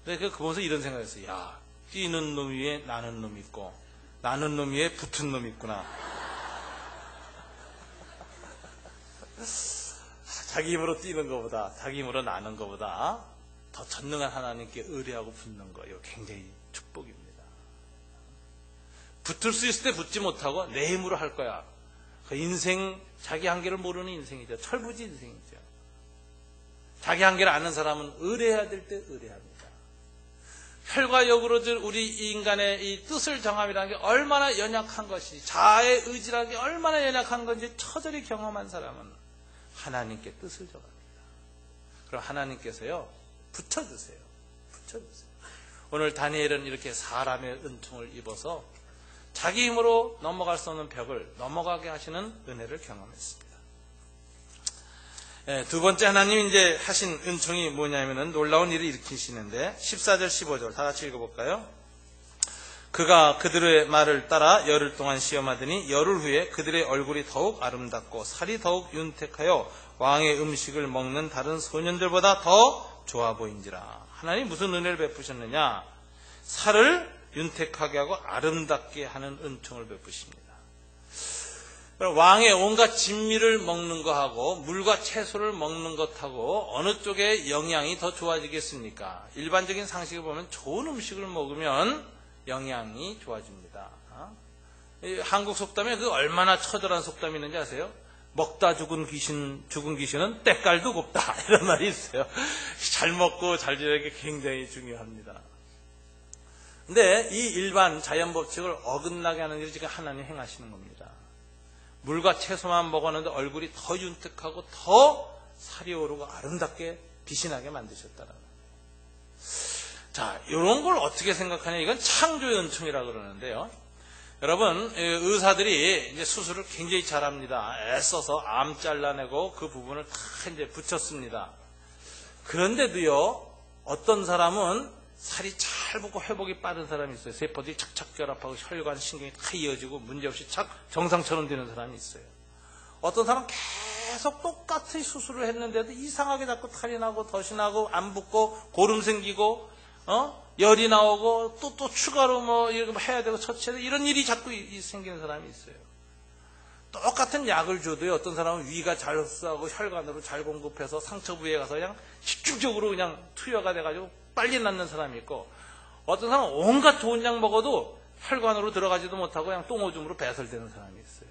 [SPEAKER 1] 근데 그 보면서 이런 생각했어요. 뛰는 놈 위에 나는 놈 있고 나는 놈 위에 붙은 놈 있구나. 자기 힘으로 뛰는 것보다 자기 힘으로 나는 것보다 더 전능한 하나님께 의뢰하고 붙는 거, 이거 굉장히 축복입니다. 붙을 수 있을 때 붙지 못하고 내 힘으로 할 거야. 그 인생, 자기 한계를 모르는 인생이죠. 철부지 인생이죠. 자기 한계를 아는 사람은 의뢰해야 될 때 의뢰합니다. 혈과 역으로 우리 인간의 이 뜻을 정함이라는 게 얼마나 연약한 것이, 자아의 의지라는 게 얼마나 연약한 건지 처절히 경험한 사람은 하나님께 뜻을 정합니다. 그럼 하나님께서요, 붙여주세요. 오늘 다니엘은 이렇게 사람의 은총을 입어서 자기 힘으로 넘어갈 수 없는 벽을 넘어가게 하시는 은혜를 경험했습니다. 두 번째 하나님 이제 하신 은총이 뭐냐면은 놀라운 일을 일으키시는데 14절 15절 다 같이 읽어볼까요? 그가 그들의 말을 따라 열흘 동안 시험하더니 열흘 후에 그들의 얼굴이 더욱 아름답고 살이 더욱 윤택하여 왕의 음식을 먹는 다른 소년들보다 더 좋아 보인지라. 하나님 무슨 은혜를 베푸셨느냐? 살을 윤택하게 하고 아름답게 하는 은총을 베푸십니다. 왕의 온갖 진미를 먹는 것하고 물과 채소를 먹는 것하고 어느 쪽에 영양이 더 좋아지겠습니까? 일반적인 상식을 보면 좋은 음식을 먹으면 영양이 좋아집니다. 한국 속담에 그 얼마나 처절한 속담이 있는지 아세요? 먹다 죽은 귀신은 때깔도 곱다, 이런 말이 있어요. 잘 먹고 잘 지내는 게 굉장히 중요합니다. 근데 이 일반 자연 법칙을 어긋나게 하는 일이 지금 하나님 행하시는 겁니다. 물과 채소만 먹었는데 얼굴이 더 윤택하고 더 살이 오르고 아름답게 빛이 나게 만드셨다는 거예요. 자, 이런 걸 어떻게 생각하냐? 이건 창조의 은총이라고 그러는데요. 여러분, 의사들이 이제 수술을 굉장히 잘합니다. 애써서 암 잘라내고 그 부분을 다 이제 붙였습니다. 그런데도요, 어떤 사람은 살이 잘 붙고 회복이 빠른 사람이 있어요. 세포들이 착착 결합하고 혈관, 신경이 다 이어지고 문제없이 착 정상처럼 되는 사람이 있어요. 어떤 사람은 계속 똑같이 수술을 했는데도 이상하게 자꾸 탈이 나고 덫이 나고 안 붙고 고름 생기고 열이 나오고 또 추가로 뭐 이렇게 해야 되고 처치해야 되고 이런 일이 자꾸 생기는 사람이 있어요. 똑같은 약을 줘도요, 어떤 사람은 위가 잘 흡수하고 혈관으로 잘 공급해서 상처 부위에 가서 그냥 집중적으로 그냥 투여가 돼가지고 빨리 낫는 사람이 있고, 어떤 사람은 온갖 좋은 약 먹어도 혈관으로 들어가지도 못하고 그냥 똥오줌으로 배설되는 사람이 있어요.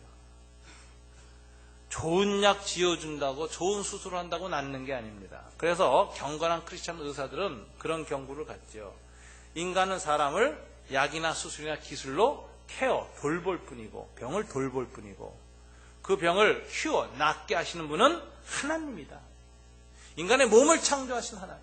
[SPEAKER 1] 좋은 약 지어준다고 좋은 수술을 한다고 낫는 게 아닙니다. 그래서 경건한 크리스찬 의사들은 그런 경고를 갖죠. 인간은 사람을 약이나 수술이나 기술로 돌볼 뿐이고, 병을 돌볼 뿐이고, 그 병을 낫게 하시는 분은 하나님이다. 인간의 몸을 창조하신 하나님.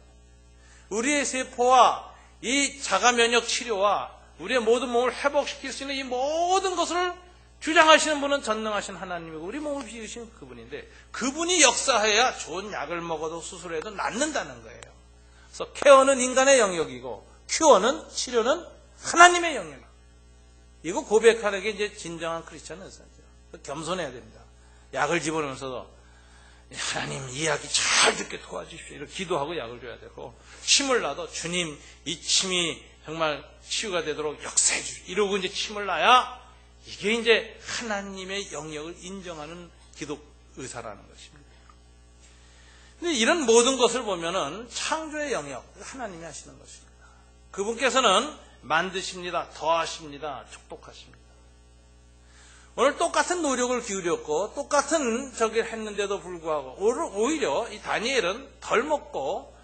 [SPEAKER 1] 우리의 세포와 이 자가면역 치료와 우리의 모든 몸을 회복시킬 수 있는 이 모든 것을 주장하시는 분은 전능하신 하나님이고, 우리 몸을 지으신 그분인데, 그분이 역사해야 좋은 약을 먹어도 수술해도 낫는다는 거예요. 그래서 케어는 인간의 영역이고, 큐어는, 치료는 하나님의 영역이에요. 이거 고백하는 게 이제 진정한 크리스찬 의사죠. 겸손해야 됩니다. 약을 집어넣으면서도 하나님 이 약이 잘 듣게 도와주십시오. 이렇게 기도하고 약을 줘야 되고, 침을 놔도 주님 이 침이 정말 치유가 되도록 역사해 주십시오. 이러고 이제 침을 놔야 이게 이제 하나님의 영역을 인정하는 기독 의사라는 것입니다. 근데 이런 모든 것을 보면은 창조의 영역, 하나님이 하시는 것입니다. 그분께서는 만드십니다. 더하십니다. 축복하십니다. 오늘 똑같은 노력을 기울였고 똑같은 저기를 했는데도 불구하고 오히려 이 다니엘은 덜 먹고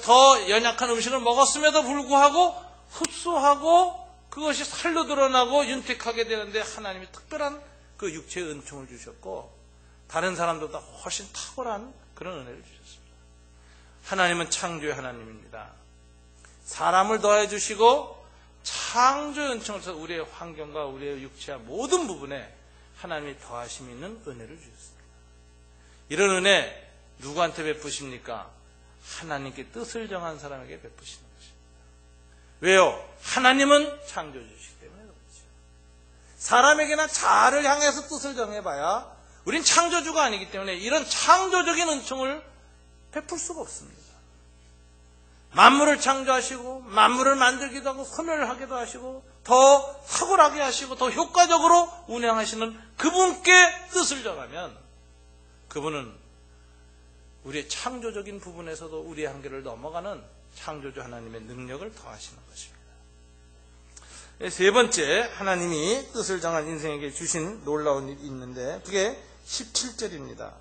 [SPEAKER 1] 더 연약한 음식을 먹었음에도 불구하고 흡수하고 그것이 살로 드러나고 윤택하게 되는데, 하나님이 특별한 그 육체의 은총을 주셨고 다른 사람들보다 훨씬 탁월한 그런 은혜를 주셨습니다. 하나님은 창조의 하나님입니다. 사람을 더해 주시고 창조의 은총을 통해서 우리의 환경과 우리의 육체와 모든 부분에 하나님이 더하심이 있는 은혜를 주셨습니다. 이런 은혜 누구한테 베푸십니까? 하나님께 뜻을 정한 사람에게 베푸시는 것입니다. 왜요? 하나님은 창조주시기 때문에 그렇죠. 사람에게나 자아를 향해서 뜻을 정해봐야 우린 창조주가 아니기 때문에 이런 창조적인 은총을 베풀 수가 없습니다. 만물을 창조하시고 만물을 만들기도 하고 소멸하기도 하시고 더 탁월하게 하시고 더 효과적으로 운행하시는 그분께 뜻을 정하면 그분은 우리의 창조적인 부분에서도 우리의 한계를 넘어가는 창조주 하나님의 능력을 더하시는 것입니다. 세 번째, 하나님이 뜻을 정한 인생에게 주신 놀라운 일이 있는데 그게 17절입니다. 다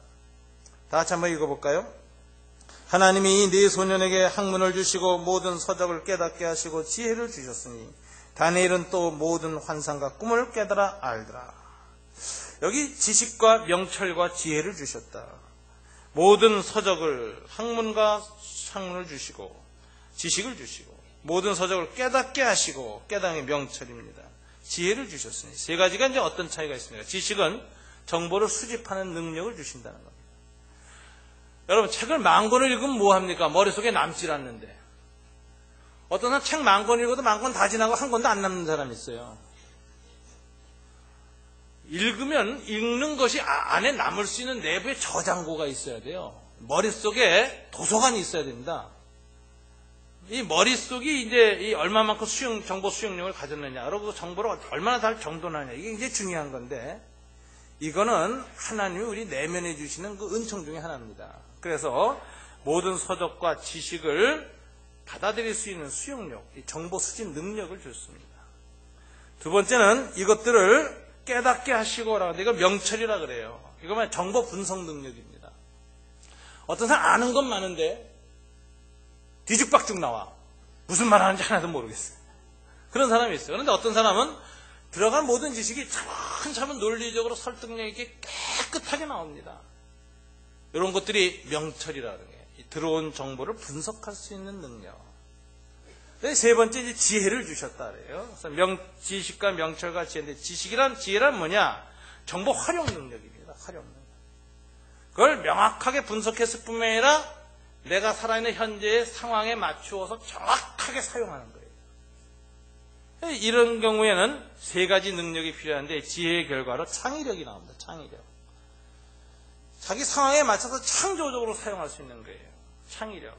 [SPEAKER 1] 같이 한번 읽어볼까요? 하나님이 네 소년에게 학문을 주시고 모든 서적을 깨닫게 하시고 지혜를 주셨으니 다니엘은 또 모든 환상과 꿈을 깨달아 알더라. 여기 지식과 명철과 지혜를 주셨다. 모든 서적을 학문과 학문을 주시고 지식을 주시고 모든 서적을 깨닫게 하시고 깨달음의 명철입니다. 지혜를 주셨으니 세 가지가 이제 어떤 차이가 있습니까? 지식은 정보를 수집하는 능력을 주신다는 겁니다. 여러분 책을 10,000권을 읽으면 뭐합니까? 머릿속에 남질 않는데 어떤 사람 책 10,000권 읽어도 10,000권 다 지나고 한 권도 안 남는 사람이 있어요. 읽으면 읽는 것이 안에 남을 수 있는 내부의 저장고가 있어야 돼요. 머릿속에 도서관이 있어야 됩니다. 이 머릿속이 이제 이 얼마만큼 정보 수용력을 가졌느냐, 그리고 정보를 얼마나 잘 정돈하냐, 이게 이제 중요한 건데, 이거는 하나님이 우리 내면에 주시는 그 은총 중에 하나입니다. 그래서 모든 서적과 지식을 받아들일 수 있는 수용력, 이 정보 수집 능력을 줬습니다. 두 번째는 이것들을 깨닫게 하시고라고 하는데 이거 명철이라 그래요. 이거만 정보 분석 능력입니다. 어떤 사람 아는 건 많은데 뒤죽박죽 나와. 무슨 말 하는지 하나도 모르겠어요. 그런 사람이 있어요. 그런데 어떤 사람은 들어간 모든 지식이 차근차근 논리적으로 설득력 있게 깨끗하게 나옵니다. 이런 것들이 명철이라는 게 들어온 정보를 분석할 수 있는 능력. 세 번째 지혜를 주셨다 그래요. 그래서 지식과 명철과 지혜인데 지혜란 뭐냐? 정보 활용 능력입니다. 활용 능력. 그걸 명확하게 분석했을 뿐만 아니라 내가 살아있는 현재의 상황에 맞추어서 정확하게 사용하는 거예요. 이런 경우에는 세 가지 능력이 필요한데 지혜의 결과로 창의력이 나옵니다. 창의력. 자기 상황에 맞춰서 창조적으로 사용할 수 있는 거예요. 창의력.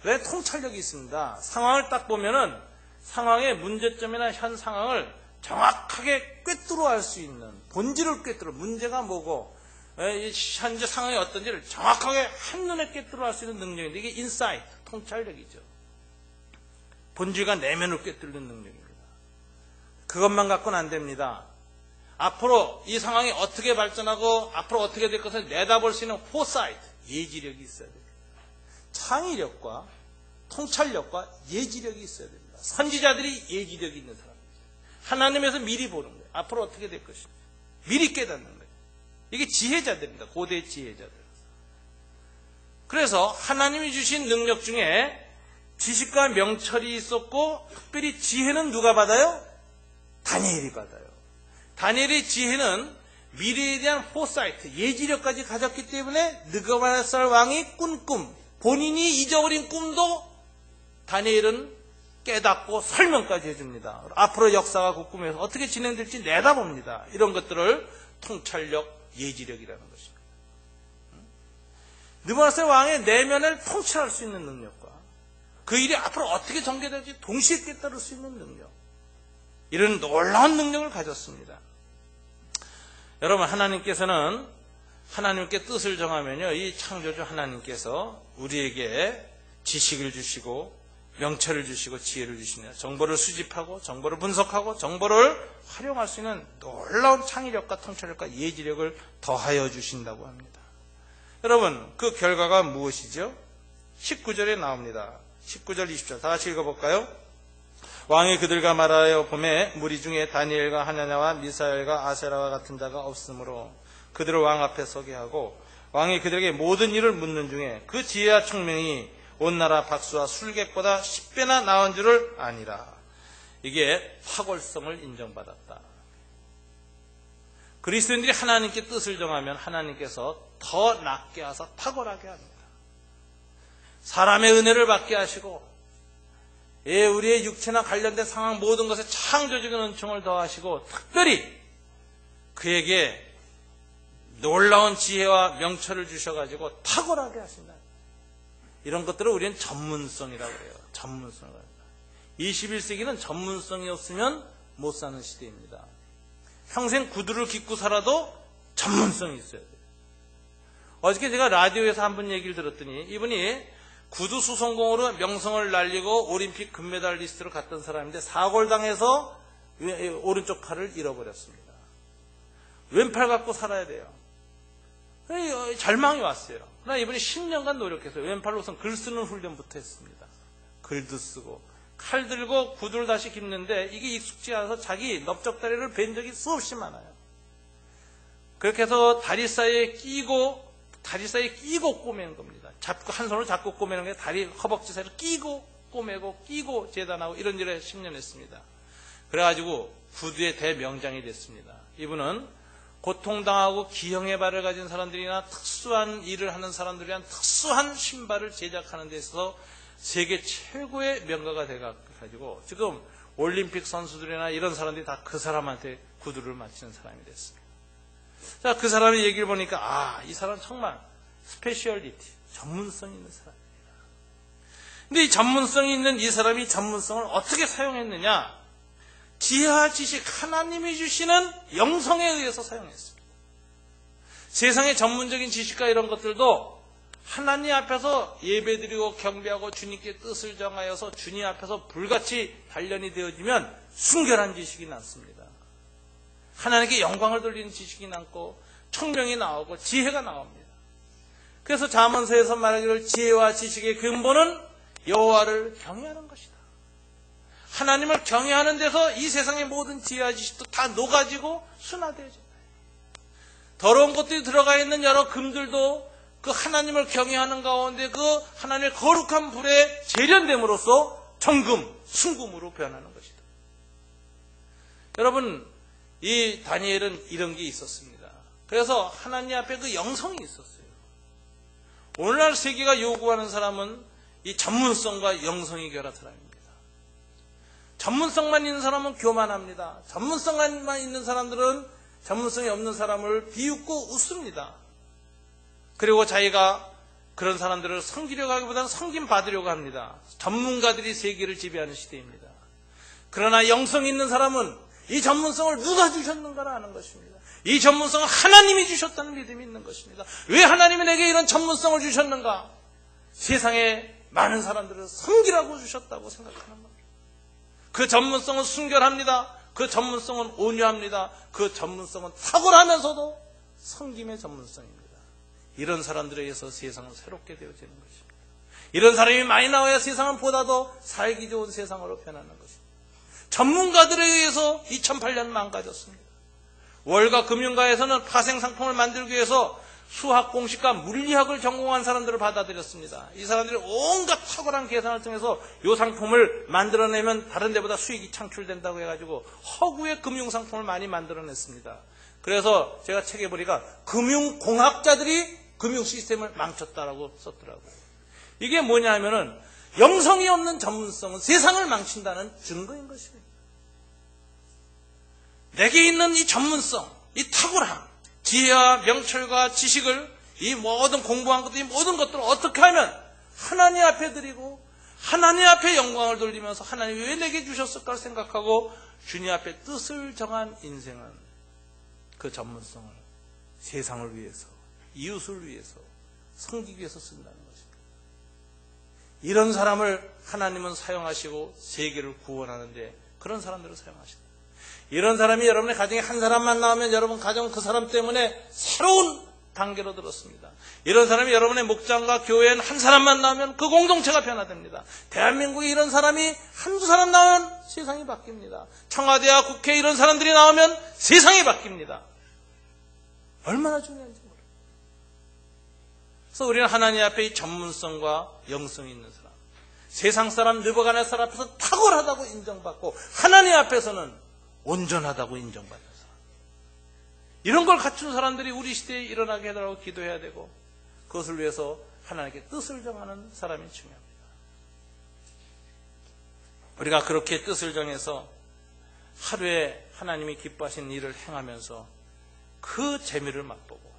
[SPEAKER 1] 왜 통찰력이 있습니다. 상황을 딱 보면은 상황의 문제점이나 현 상황을 정확하게 꿰뚫어 알 수 있는, 본질을 꿰뚫어, 문제가 뭐고 현재 상황이 어떤지를 정확하게 한눈에 꿰뚫어 알 수 있는 능력인데 이게 인사이트, 통찰력이죠. 본질과 내면을 꿰뚫는 능력입니다. 그것만 갖고는 안 됩니다. 앞으로 이 상황이 어떻게 발전하고 앞으로 어떻게 될 것을 내다볼 수 있는 포사이트, 예지력이 있어야 됩니다. 창의력과 통찰력과 예지력이 있어야 됩니다. 선지자들이 예지력이 있는 사람이죠. 하나님에서 미리 보는 거예요. 앞으로 어떻게 될 것인지 미리 깨닫는 거예요. 이게 지혜자들입니다. 고대 지혜자들. 그래서 하나님이 주신 능력 중에 지식과 명철이 있었고 특별히 지혜는 누가 받아요? 다니엘이 받아요. 다니엘의 지혜는 미래에 대한 포사이트, 예지력까지 가졌기 때문에 느부갓네살 왕이 꾼 꿈, 본인이 잊어버린 꿈도 다니엘은 깨닫고 설명까지 해줍니다. 앞으로 역사가 그 꿈에서 어떻게 진행될지 내다봅니다. 이런 것들을 통찰력, 예지력이라는 것입니다. 느부갓네살 왕의 내면을 통찰할 수 있는 능력과 그 일이 앞으로 어떻게 전개될지 동시에 깨달을 수 있는 능력, 이런 놀라운 능력을 가졌습니다. 여러분, 하나님께서는 하나님께 뜻을 정하면요, 이 창조주 하나님께서 우리에게 지식을 주시고 명철을 주시고 지혜를 주시네요. 정보를 수집하고 정보를 분석하고 정보를 활용할 수 있는 놀라운 창의력과 통찰력과 예지력을 더하여 주신다고 합니다. 여러분, 그 결과가 무엇이죠? 19절에 나옵니다. 19절 20절 다 같이 읽어볼까요? 왕이 그들과 말하여 보매 무리 중에 다니엘과 하나냐와 미사엘과 아세라와 같은 자가 없으므로 그들을 왕 앞에 서게 하고 왕이 그들에게 모든 일을 묻는 중에 그 지혜와 총명이 온 나라 박수와 술객보다 10배나 나은 줄을 아니라. 이게 탁월성을 인정받았다. 그리스도인들이 하나님께 뜻을 정하면 하나님께서 더 낫게 하사 탁월하게 합니다. 사람의 은혜를 받게 하시고 우리의 육체나 관련된 상황 모든 것에 창조적인 은총을 더하시고 특별히 그에게 놀라운 지혜와 명철을 주셔가지고 탁월하게 하신다. 이런 것들을 우리는 전문성이라고 해요. 전문성이라고 합니다. 21세기는 전문성이 없으면 못 사는 시대입니다. 평생 구두를 깃고 살아도 전문성이 있어야 돼요. 어저께 제가 라디오에서 한 분 얘기를 들었더니 이분이 구두 수성공으로 명성을 날리고 올림픽 금메달리스트로 갔던 사람인데 사고를 당해서 오른쪽 팔을 잃어버렸습니다. 왼팔 갖고 살아야 돼요. 절망이 왔어요. 그러나 이분이 10년간 노력해서 왼팔로 우선 글 쓰는 훈련부터 했습니다. 글도 쓰고 칼 들고 구두를 다시 깁는데 이게 익숙지 않아서 자기 넓적다리를 벤 적이 수없이 많아요. 그렇게 해서 다리 사이에 끼고 꼬매는 겁니다. 잡고 한 손으로 잡고 꼬매는 게 다리 허벅지 사이로 끼고 꼬매고 끼고 재단하고 이런 일을 10년 했습니다. 그래가지고 구두의 대명장이 됐습니다. 이분은 고통당하고 기형의 발을 가진 사람들이나 특수한 일을 하는 사람들을 위한 특수한 신발을 제작하는 데 있어서 세계 최고의 명가가 돼가지고 지금 올림픽 선수들이나 이런 사람들이 다 그 사람한테 구두를 맞추는 사람이 됐습니다. 자, 그 사람의 얘기를 보니까 이 사람 정말 스페셜리티, 전문성 있는 사람입니다. 근데 이 전문성이 있는 이 사람이 전문성을 어떻게 사용했느냐? 지혜와 지식, 하나님이 주시는 영성에 의해서 사용했습니다. 세상의 전문적인 지식과 이런 것들도 하나님 앞에서 예배드리고 경배하고 주님께 뜻을 정하여서 주님 앞에서 불같이 단련이 되어지면 순결한 지식이 났습니다. 하나님께 영광을 돌리는 지식이 남고 총명이 나오고 지혜가 나옵니다. 그래서 잠언서에서 말하기를 지혜와 지식의 근본은 여호와를 경외하는 것이다. 하나님을 경외하는 데서 이 세상의 모든 지혜와 지식도 다 녹아지고 순화되어진다. 더러운 것들이 들어가 있는 여러 금들도 그 하나님을 경외하는 가운데 그 하나님의 거룩한 불에 재련됨으로써 정금, 순금으로 변하는 것이다. 여러분, 이 다니엘은 이런 게 있었습니다. 그래서 하나님 앞에 그 영성이 있었어요. 오늘날 세계가 요구하는 사람은 이 전문성과 영성이 결합한 사람입니다. 전문성만 있는 사람은 교만합니다. 전문성만 있는 사람들은 전문성이 없는 사람을 비웃고 웃습니다. 그리고 자기가 그런 사람들을 섬기려고 하기보다는 섬김받으려고 합니다. 전문가들이 세계를 지배하는 시대입니다. 그러나 영성 있는 사람은 이 전문성을 누가 주셨는가를 아는 것입니다. 이 전문성은 하나님이 주셨다는 믿음이 있는 것입니다. 왜 하나님이 내게 이런 전문성을 주셨는가? 세상에 많은 사람들을 섬기라고 주셨다고 생각하는 겁니다. 그 전문성은 순결합니다. 그 전문성은 온유합니다. 그 전문성은 탁월하면서도 섬김의 전문성입니다. 이런 사람들에 의해서 세상은 새롭게 되어지는 것입니다. 이런 사람이 많이 나와야 세상은 보다 더 살기 좋은 세상으로 변하는 것입니다. 전문가들에 의해서 2008년 망가졌습니다. 월가 금융가에서는 파생상품을 만들기 위해서 수학 공식과 물리학을 전공한 사람들을 받아들였습니다. 이 사람들이 온갖 탁월한 계산을 통해서 이 상품을 만들어내면 다른 데보다 수익이 창출된다고 해가지고 허구의 금융상품을 많이 만들어냈습니다. 그래서 제가 책에 보니까 금융공학자들이 금융 시스템을 망쳤다라고 썼더라고요. 이게 뭐냐 하면은 영성이 없는 전문성은 세상을 망친다는 증거인 것입니다. 내게 있는 이 전문성, 이 탁월함, 지혜와 명철과 지식을 이 모든 공부한 것들, 이 모든 것들을 어떻게 하면 하나님 앞에 드리고 하나님 앞에 영광을 돌리면서 하나님이 왜 내게 주셨을까 생각하고 주님 앞에 뜻을 정한 인생은 그 전문성을 세상을 위해서, 이웃을 위해서, 섬기기 위해서 쓴다는 것입니다. 이런 사람을 하나님은 사용하시고 세계를 구원하는데 그런 사람들을 사용하신다. 이런 사람이 여러분의 가정에 한 사람만 나오면 여러분 가정은 그 사람 때문에 새로운 단계로 들었습니다. 이런 사람이 여러분의 목장과 교회엔 한 사람만 나오면 그 공동체가 변화됩니다. 대한민국에 이런 사람이 한두 사람 나오면 세상이 바뀝니다. 청와대와 국회에 이런 사람들이 나오면 세상이 바뀝니다. 얼마나 중요한지 모릅니다. 그래서 우리는 하나님 앞에 이 전문성과 영성이 있는 사람, 세상 사람, 느부갓네살 앞에서 탁월하다고 인정받고 하나님 앞에서는 온전하다고 인정받는 사람, 이런 걸 갖춘 사람들이 우리 시대에 일어나게 해달라고 기도해야 되고 그것을 위해서 하나님께 뜻을 정하는 사람이 중요합니다. 우리가 그렇게 뜻을 정해서 하루에 하나님이 기뻐하시는 일을 행하면서 그 재미를 맛보고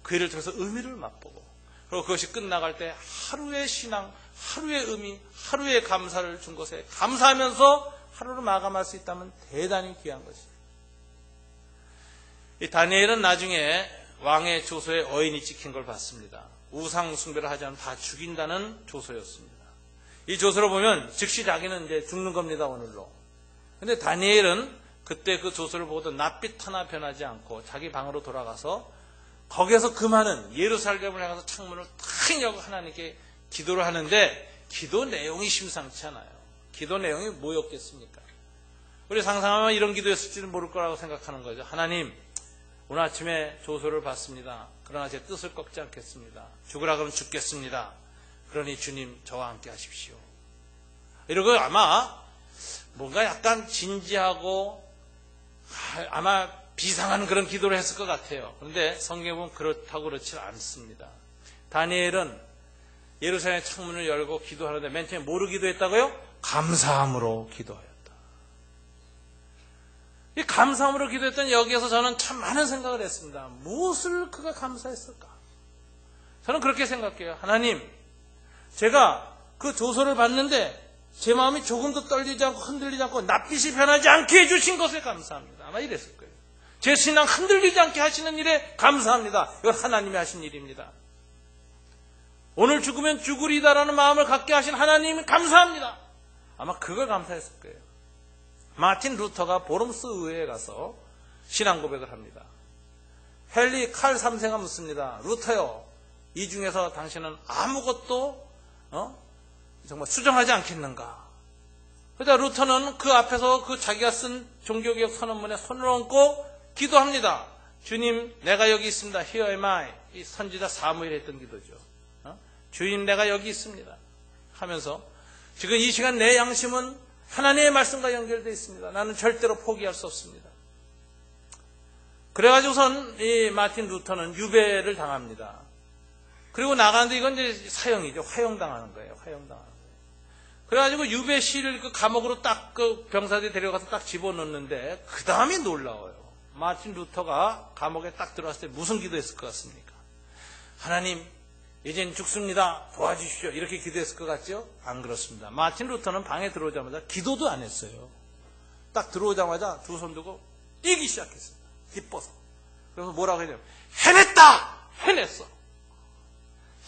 [SPEAKER 1] 그 일을 통해서 의미를 맛보고 그리고 그것이 끝나갈 때 하루의 신앙, 하루의 의미, 하루의 감사를 준 것에 감사하면서 하루를 마감할 수 있다면 대단히 귀한 것입니다. 이 다니엘은 나중에 왕의 조서에 어인이 찍힌 걸 봤습니다. 우상 숭배를 하지 않으면 다 죽인다는 조서였습니다. 이 조서를 보면 즉시 자기는 이제 죽는 겁니다, 오늘로. 근데 다니엘은 그때 그 조서를 보고도 낯빛 하나 변하지 않고 자기 방으로 돌아가서 거기에서 그 많은 예루살렘을 향해서 창문을 탁 열고 하나님께 기도를 하는데 기도 내용이 심상치 않아요. 기도 내용이 뭐였겠습니까? 우리 상상하면 이런 기도였을지는 모를 거라고 생각하는 거죠. 하나님, 오늘 아침에 조서를 봤습니다. 그러나 제 뜻을 꺾지 않겠습니다. 죽으라 그러면 죽겠습니다. 그러니 주님 저와 함께 하십시오. 이러고 아마 뭔가 약간 진지하고 아마 비상한 그런 기도를 했을 것 같아요. 그런데 성경에 보면 그렇다고 그렇지 않습니다. 다니엘은 예루살렘 창문을 열고 기도하는데 맨 처음에 뭐로 기도했다고요? 감사함으로 기도하였다. 이 감사함으로 기도했더니 여기에서 저는 참 많은 생각을 했습니다. 무엇을 그가 감사했을까? 저는 그렇게 생각해요. 하나님, 제가 그 조서를 봤는데 제 마음이 조금도 떨리지 않고 흔들리지 않고 낯빛이 변하지 않게 해주신 것에 감사합니다. 아마 이랬을 거예요. 제 신앙 흔들리지 않게 하시는 일에 감사합니다. 이건 하나님이 하신 일입니다. 오늘 죽으면 죽으리다라는 마음을 갖게 하신 하나님 감사합니다. 아마 그걸 감사했을 거예요. 마틴 루터가 보름스 의회에 가서 신앙 고백을 합니다. 헨리 칼 3세가 묻습니다. 루터요, 이 중에서 당신은 아무것도 정말 수정하지 않겠는가? 그러자 루터는 그 앞에서 그 자기가 쓴 종교개혁 선언문에 손을 얹고 기도합니다. 주님, 내가 여기 있습니다. Here am I. 이 선지자 사무엘이 했던 기도죠. 주님, 내가 여기 있습니다. 하면서 지금 이 시간 내 양심은 하나님의 말씀과 연결되어 있습니다. 나는 절대로 포기할 수 없습니다. 그래가지고선 이 마틴 루터는 유배를 당합니다. 그리고 나가는데 이건 이제 사형이죠. 화형당하는 거예요. 화형당하는 거예요. 그래가지고 유배 시를 그 감옥으로 딱 그 병사들이 데려가서 딱 집어넣는데 그 다음이 놀라워요. 마틴 루터가 감옥에 딱 들어왔을 때 무슨 기도했을 것 같습니까? 하나님, 이젠 죽습니다. 도와주십시오. 이렇게 기도했을 것 같죠? 안 그렇습니다. 마틴 루터는 방에 들어오자마자 기도도 안 했어요. 딱 들어오자마자 두 손 들고 뛰기 시작했습니다. 기뻐서. 그래서 뭐라고 했냐면 해냈다! 해냈어.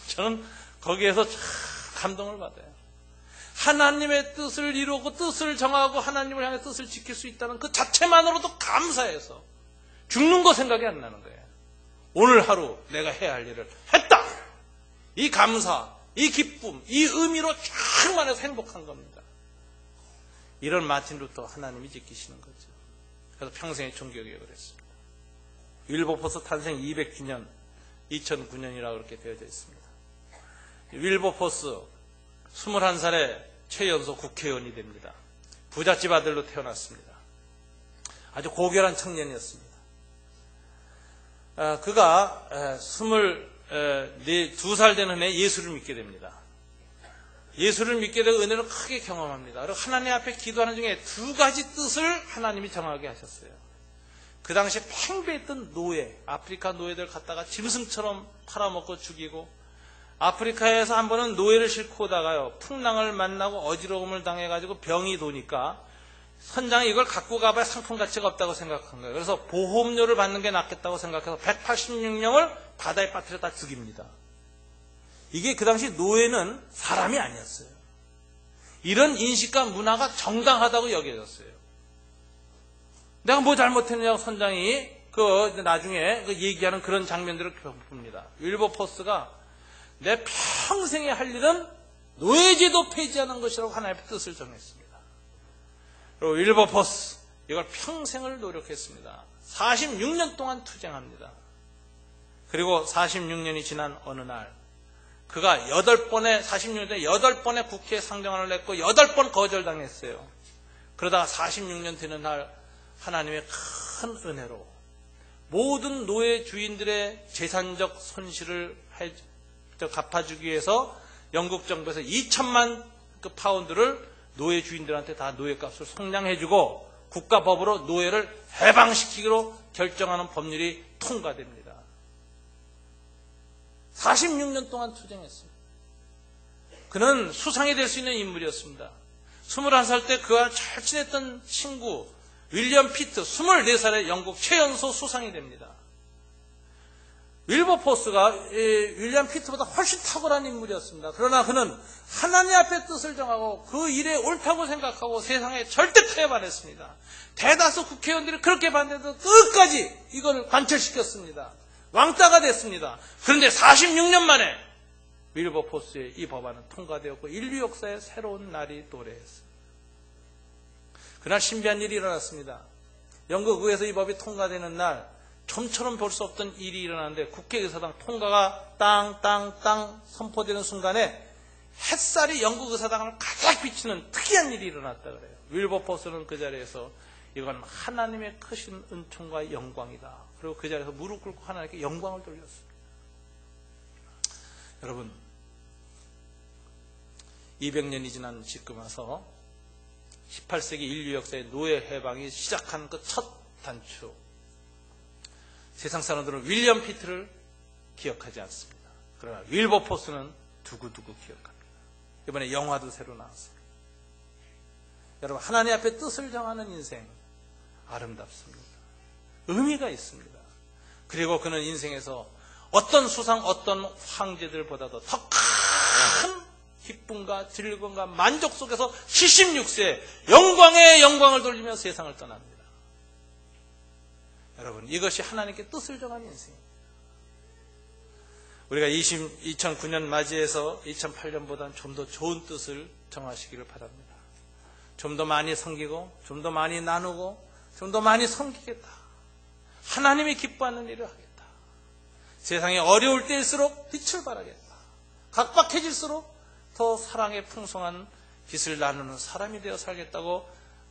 [SPEAKER 1] 저는 거기에서 참 감동을 받아요. 하나님의 뜻을 이루고 뜻을 정하고 하나님을 향해 뜻을 지킬 수 있다는 그 자체만으로도 감사해서 죽는 거 생각이 안 나는 거예요. 오늘 하루 내가 해야 할 일을 했다! 이 감사, 이 기쁨, 이 의미로 충만해서 행복한 겁니다. 이런 마틴 루터 하나님이 지키시는 거죠. 그래서 평생의 종교개혁을 했습니다. 윌버포스 탄생 200주년 2009년이라고 그렇게 되어져 있습니다. 윌버포스 21살에 최연소 국회의원이 됩니다. 부잣집 아들로 태어났습니다. 아주 고결한 청년이었습니다. 그가 22살 되는 해에 예수를 믿게 됩니다. 예수를 믿게 되고 은혜를 크게 경험합니다. 그리고 하나님 앞에 기도하는 중에 두 가지 뜻을 하나님이 정하게 하셨어요. 그 당시에 팽배했던 노예, 아프리카 노예들 갖다가 짐승처럼 팔아먹고 죽이고, 아프리카에서 한 번은 노예를 싣고 오다가요, 풍랑을 만나고 어지러움을 당해가지고 병이 도니까 선장이 이걸 갖고 가봐야 상품 가치가 없다고 생각한 거예요. 그래서 보험료를 받는 게 낫겠다고 생각해서 186명을 바다에 빠뜨려 다 죽입니다. 이게 그 당시 노예는 사람이 아니었어요. 이런 인식과 문화가 정당하다고 여겨졌어요. 내가 뭐 잘못했느냐고 선장이 나중에 얘기하는 그런 장면들을 봅니다. 윌버포스가 내 평생에 할 일은 노예제도 폐지하는 것이라고 하나님의 뜻을 정했습니다. 그리고 윌버포스 이걸 평생을 노력했습니다. 46년 동안 투쟁합니다. 그리고 46년이 지난 어느 날 그가 46년에 8번의 국회에 상정안을 냈고 8번 거절당했어요. 그러다가 46년 되는 날 하나님의 큰 은혜로 모든 노예 주인들의 재산적 손실을 갚아주기 위해서 영국 정부에서 2천만 그 파운드를 노예 주인들한테 다 노예값을 속량해주고 국가법으로 노예를 해방시키기로 결정하는 법률이 통과됩니다. 46년 동안 투쟁했습니다. 그는 수상이 될 수 있는 인물이었습니다. 21살 때 그와 절친했던 친구 윌리엄 피트 24살에 영국 최연소 수상이 됩니다. 윌버포스가 윌리엄 피트보다 훨씬 탁월한 인물이었습니다. 그러나 그는 하나님 앞에 뜻을 정하고 그 일에 옳다고 생각하고 세상에 절대 타협 안 했습니다. 대다수 국회의원들이 그렇게 반대해도 끝까지 이걸 관철시켰습니다. 왕따가 됐습니다. 그런데 46년 만에 윌버포스의 이 법안은 통과되었고 인류 역사의 새로운 날이 도래했습니다. 그날 신비한 일이 일어났습니다. 영국 의회에서 이 법이 통과되는 날 좀처럼 볼 수 없던 일이 일어나는데 국회의사당 통과가 땅땅땅 선포되는 순간에 햇살이 영국 의사당을 가득 비치는 특이한 일이 일어났다 그래요. 윌버포스는 그 자리에서 이건 하나님의 크신 은총과 영광이다. 그리고 그 자리에서 무릎 꿇고 하나님께 영광을 돌렸습니다. 여러분 200년이 지난 지금 와서 18세기 인류 역사의 노예 해방이 시작한 그 첫 단추, 세상 사람들은 윌리엄 피트를 기억하지 않습니다. 그러나 윌버포스는 두고두고 기억합니다. 이번에 영화도 새로 나왔습니다. 여러분 하나님 앞에 뜻을 정하는 인생 아름답습니다. 의미가 있습니다. 그리고 그는 인생에서 어떤 수상, 어떤 황제들보다도 더 큰 기쁨과 즐거움과 만족 속에서 76세 영광의 영광을 돌리며 세상을 떠납니다. 여러분 이것이 하나님께 뜻을 정한 인생입니다. 우리가 2009년 맞이해서 2008년보다는 좀 더 좋은 뜻을 정하시기를 바랍니다. 좀 더 많이 섬기고 좀 더 많이 나누고 좀 더 많이 섬기겠다. 하나님이 기뻐하는 일을 하겠다. 세상에 어려울 때일수록 빛을 발하겠다. 각박해질수록 더 사랑의 풍성한 빛을 나누는 사람이 되어 살겠다고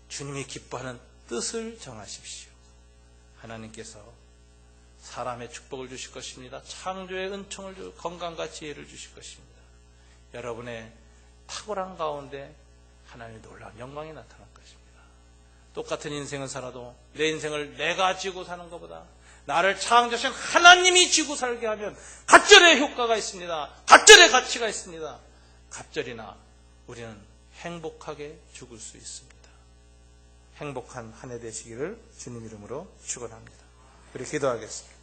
[SPEAKER 1] 주님이 기뻐하는 뜻을 정하십시오. 하나님께서 사람의 축복을 주실 것입니다. 창조의 은총을 주고 건강과 지혜를 주실 것입니다. 여러분의 탁월한 가운데 하나님의 놀라운 영광이 나타날 것입니다. 똑같은 인생을 살아도 내 인생을 내가 지고 사는 것보다 나를 창조하신 하나님이 지고 살게 하면 갑절의 효과가 있습니다. 갑절의 가치가 있습니다. 갑절이나 우리는 행복하게 죽을 수 있습니다. 행복한 한 해 되시기를 주님 이름으로 축원합니다. 우리 기도하겠습니다.